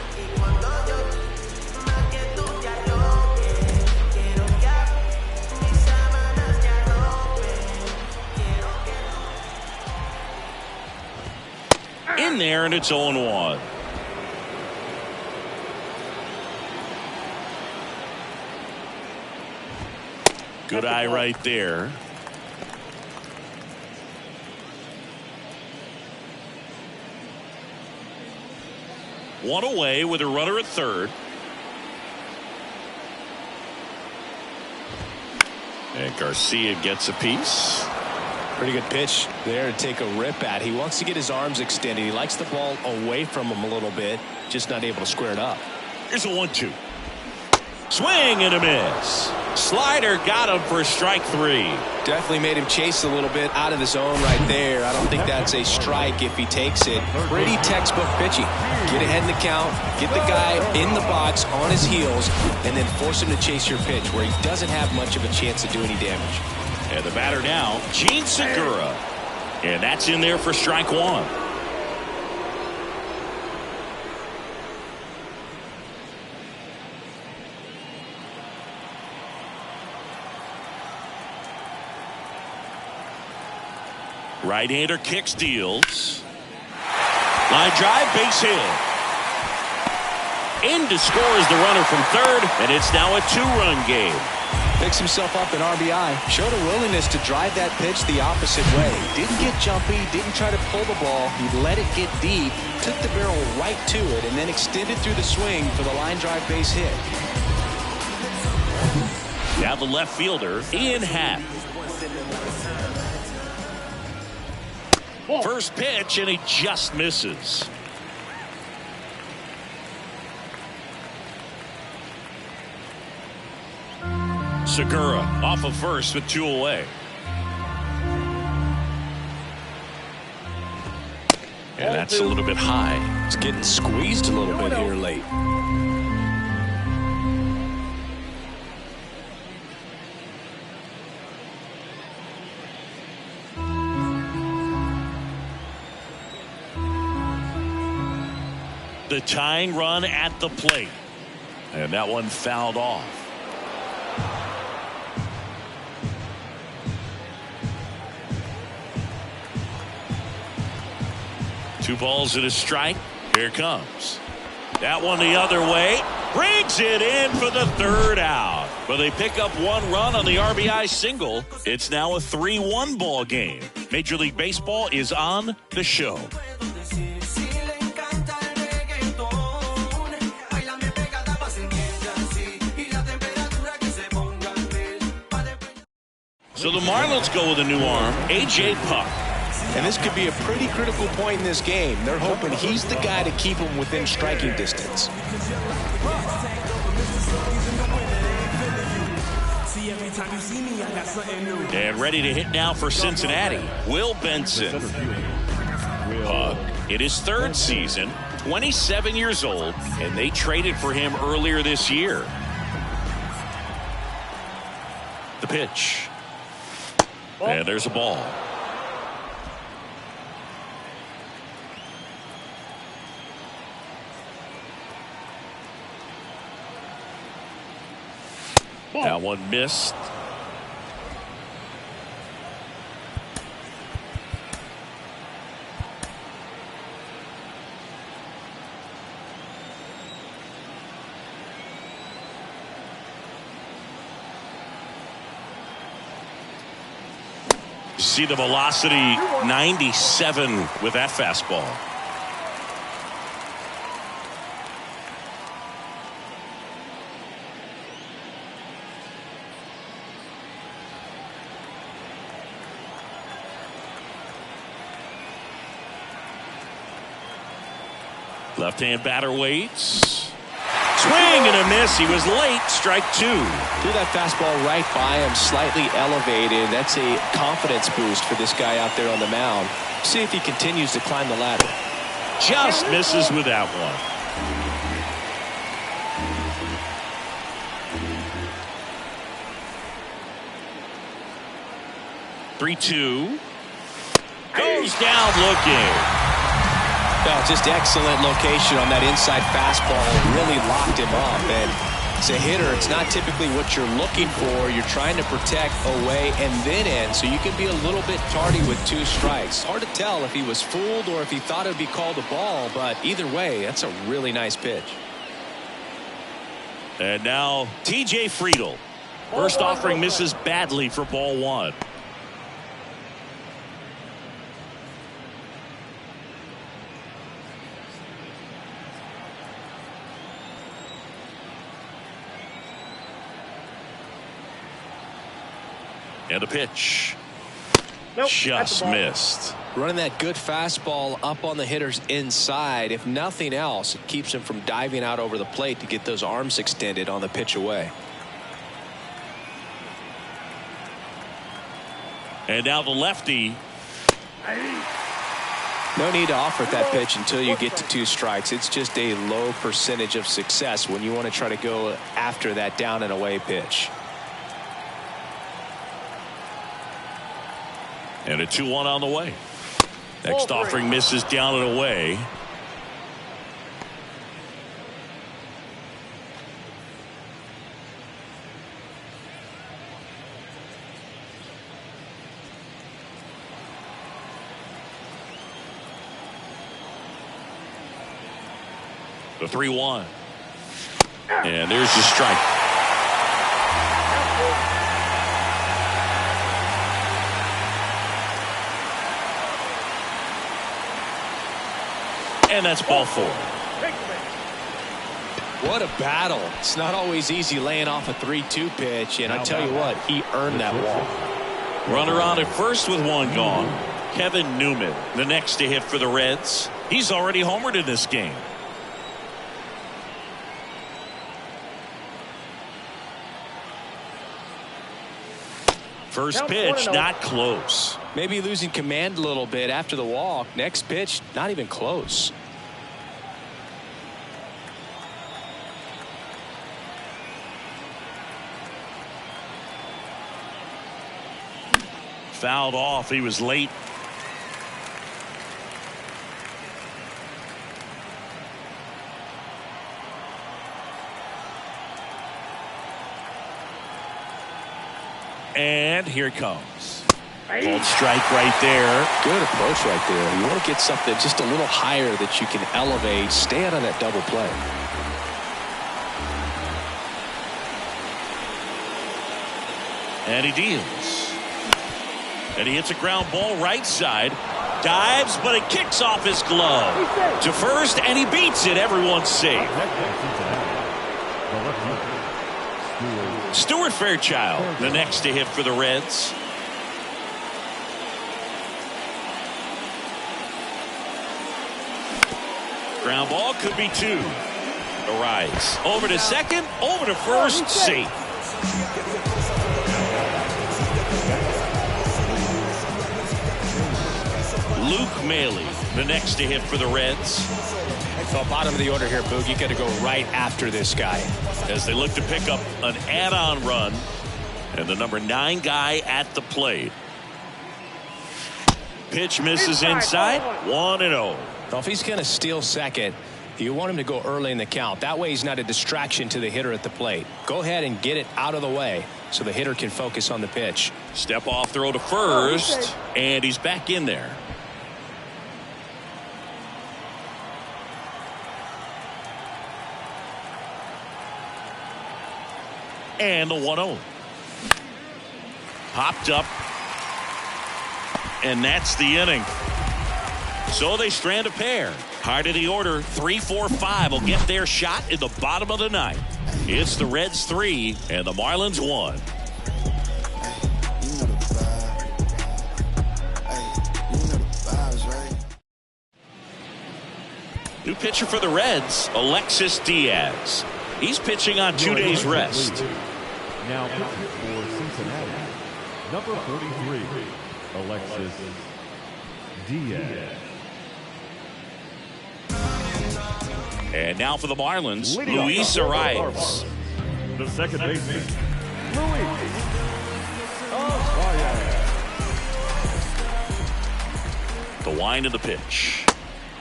In there, and it's 0-1. Good eye right there. One away with a runner at third. And Garcia gets a piece.
Pretty good pitch there to take a rip at. He wants to get his arms extended. He likes the ball away from him a little bit, just not able to square it up.
Here's a 1-2. Swing and a miss. Slider got him for strike three.
Definitely made him chase a little bit out of the zone right there. I don't think that's a strike if he takes it. Pretty textbook pitching. Get ahead in the count, get the guy in the box on his heels, and then force him to chase your pitch where he doesn't have much of a chance to do any damage.
And the batter now, Gene Segura. And that's in there for strike one. Right-hander kicks, deals. Line drive, base hit. In to score is the runner from third, and it's now a two-run game.
Picks himself up an RBI. Showed a willingness to drive that pitch the opposite way. Didn't get jumpy, didn't try to pull the ball. He let it get deep, took the barrel right to it, and then extended through the swing for the line drive base hit.
Now the left fielder, Ian Happ. First pitch, and he just misses. Segura off of first with two away. And that's a little bit high.
It's getting squeezed a little bit here late.
The tying run at the plate. And that one fouled off. Two balls and a strike. Here it comes. That one the other way. Brings it in for the third out. But they pick up one run on the RBI single. It's now a 3-1 ball game. Major League Baseball is on the show. So the Marlins go with a new arm, A.J. Puck.
And this could be a pretty critical point in this game. They're hoping he's the guy to keep him within striking distance.
And ready to hit now for Cincinnati, Will Benson. Puck in his third season, 27 years old, and they traded for him earlier this year. The pitch. And there's a ball. That one missed. See the velocity, 97 with that fastball. Left-hand batter waits. Swing and a miss. He was late. Strike 2.
Threw that fastball right by him, slightly elevated. That's a confidence boost for this guy out there on the mound. See if he continues to climb the ladder.
Just misses with that one. "3-2. Goes down looking.
Oh, just excellent location on that inside fastball. Really locked him up. And as a hitter, it's not typically what you're looking for. You're trying to protect away and then in, so you can be a little bit tardy with 2 strikes. Hard to tell if he was fooled or if he thought it would be called a ball, but either way, that's a really nice pitch.
And now T.J. Friedl. First offering misses badly for ball 1. And a pitch.
Nope,
just missed.
Running that good fastball up on the hitter's inside. If nothing else, it keeps him from diving out over the plate to get those arms extended on the pitch away.
And now the lefty.
No need to offer that pitch until you get to 2 strikes. It's just a low percentage of success when you want to try to go after that down and away pitch.
And a 2-1 on the way. Next offering misses down and away. The 3-1. And there's the strike. And that's ball 4.
What a battle. It's not always easy laying off a 3-2 pitch, and I tell you what, he earned that walk.
Runner on at first with 1 gone. Kevin Newman, the next to hit for the Reds. He's already homered in this game. First pitch, not close.
Maybe losing command a little bit after the walk. Next pitch, not even close.
Fouled off. He was late. And here it comes. Called strike right there.
Good approach right there. You want to get something just a little higher that you can elevate. Stay out on that double play.
And he deals. And he hits a ground ball right side. Dives, but it kicks off his glove. To first, and he beats it. Everyone's safe. Stuart Fairchild, the next to hit for the Reds. Ground ball could be 2. The rise. Over to second, over to first, safe. Luke Mailey, the next to hit for the Reds.
So bottom of the order here, Boog. You got to go right after this guy.
As they look to pick up an add-on run. And the number 9 guy at the plate. Pitch misses inside. 1-0.
Well, if he's going to steal second, you want him to go early in the count. That way he's not a distraction to the hitter at the plate. Go ahead and get it out of the way so the hitter can focus on the pitch.
Step off throw to first. And he's back in there. And the 1-0. Popped up. And that's the inning. So they strand a pair. High of the order, 3-4-5 will get their shot in the bottom of the ninth. It's the Reds 3 and the Marlins 1. New pitcher for the Reds, Alexis Diaz. He's pitching on 2 days rest.
Now pitching for Cincinnati, number 43, Alexis Diaz.
And now for the Marlins, Luis Arias.
The second baseman, Luis Arias.
The wind of the pitch.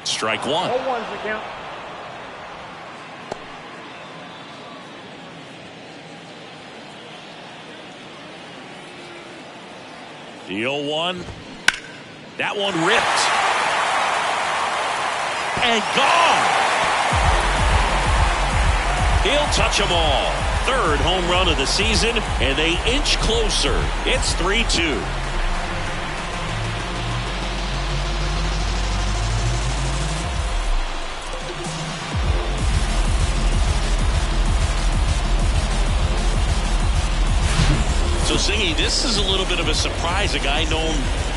Strike one.
0-1's the count.
The 0-1. That one ripped. And gone. He'll touch them all. Third home run of the season, and they inch closer. It's 3-2. So, Singy, this is a little bit of a surprise. A guy known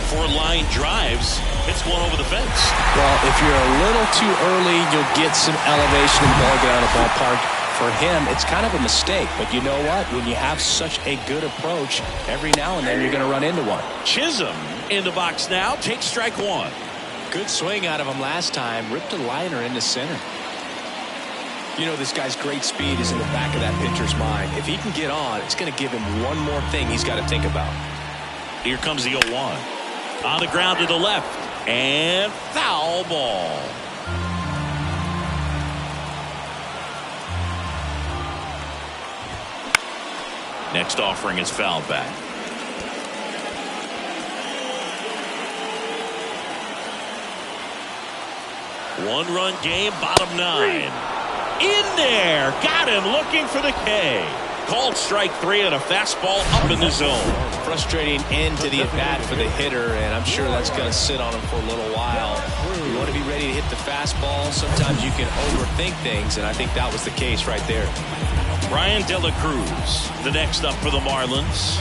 for line drives hits one over the fence.
Well, if you're a little too early, you'll get some elevation and the ball get out of the ballpark. For him, it's kind of a mistake. But you know what? When you have such a good approach, every now and then you're going to run into one.
Chisholm in the box now. Takes strike one.
Good swing out of him last time. Ripped a liner into center. You know, this guy's great speed is in the back of that pitcher's mind. If he can get on, it's going to give him one more thing he's got to think about.
Here comes the 0-1. On the ground to the left. And foul ball. Next offering is fouled back. One-run game, bottom 9. In there. Got him looking for the K. Called strike 3 on a fastball up in the zone.
Frustrating end to the at-bat for the hitter, and I'm sure that's going to sit on him for a little while. You want to be ready to hit the fastball. Sometimes you can overthink things, and I think that was the case right there.
Brian De La Cruz, the next up for the Marlins.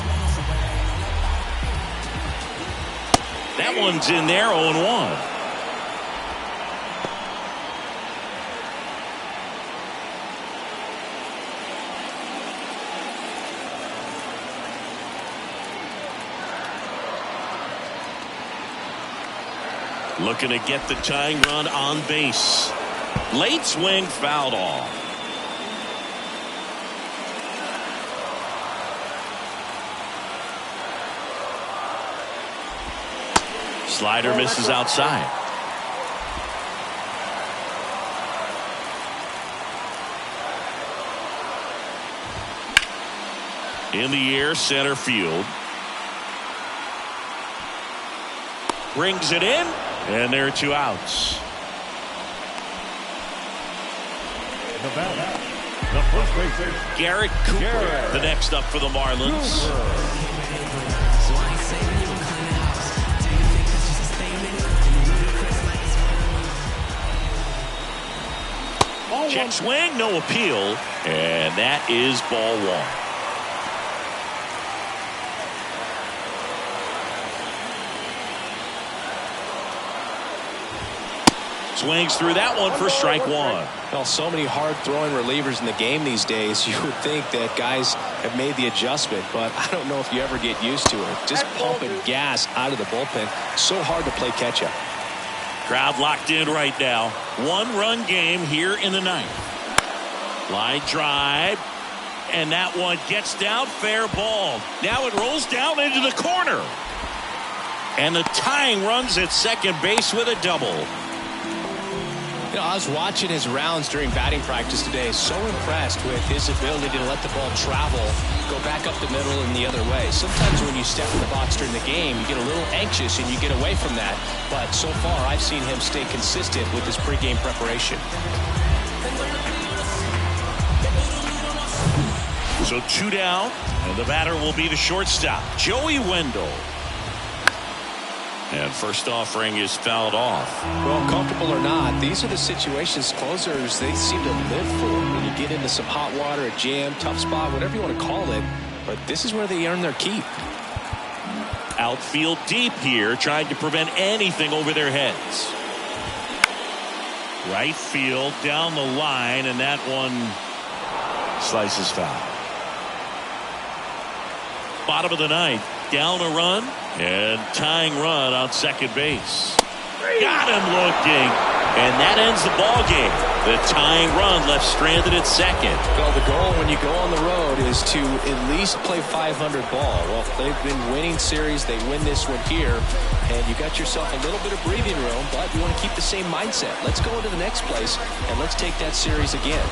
That one's in there, 0-1. Looking to get the tying run on base. Late swing, fouled off. Slider misses outside. In the air, center field. Brings it in, and there are 2 outs.
The batter, the first baseman,
Garrett Cooper, the next up for the Marlins. Check swing, no appeal, and that is ball 1. Swings through that one for strike 1.
Well, so many hard-throwing relievers in the game these days, you would think that guys have made the adjustment, but I don't know if you ever get used to it. Just pumping gas out of the bullpen, so hard to play catch-up.
Crowd locked in right now. 1-run game here in the 9th. Line drive, and that one gets down, fair ball. Now it rolls down into the corner. And the tying runs at second base with a double.
You know, I was watching his rounds during batting practice today. So impressed with his ability to let the ball travel, go back up the middle and the other way. Sometimes when you step in the box during the game, you get a little anxious and you get away from that. But so far, I've seen him stay consistent with his pregame preparation.
So 2 down, and the batter will be the shortstop, Joey Wendell. And first offering is fouled off.
Well, comfortable or not, these are the situations closers they seem to live for. When you get into some hot water, a jam, tough spot, whatever you want to call it. But this is where they earn their keep.
Outfield deep here, trying to prevent anything over their heads. Right field, down the line, and that one slices foul. Bottom of the ninth, down a run, and tying run on second base. Got him looking, and that ends the ball game. The tying run left stranded at second.
Well, the goal when you go on the road is to at least play 500 ball. Well, they've been winning series. They win this one here, and you got yourself a little bit of breathing room, but you want to keep the same mindset. Let's go into the next place, and let's take that series again.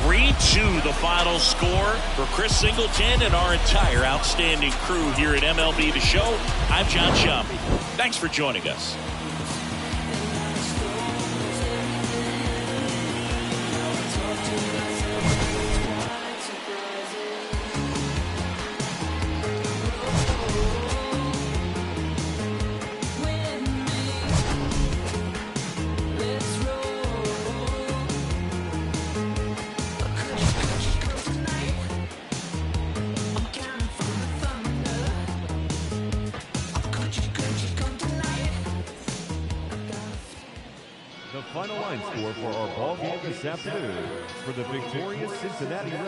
3-2 the final score for Chris Singleton and our entire outstanding crew here at MLB The Show. I'm John Sciambi. Thanks for joining us.
The final line score for our ball game this afternoon for the victorious Cincinnati Reds.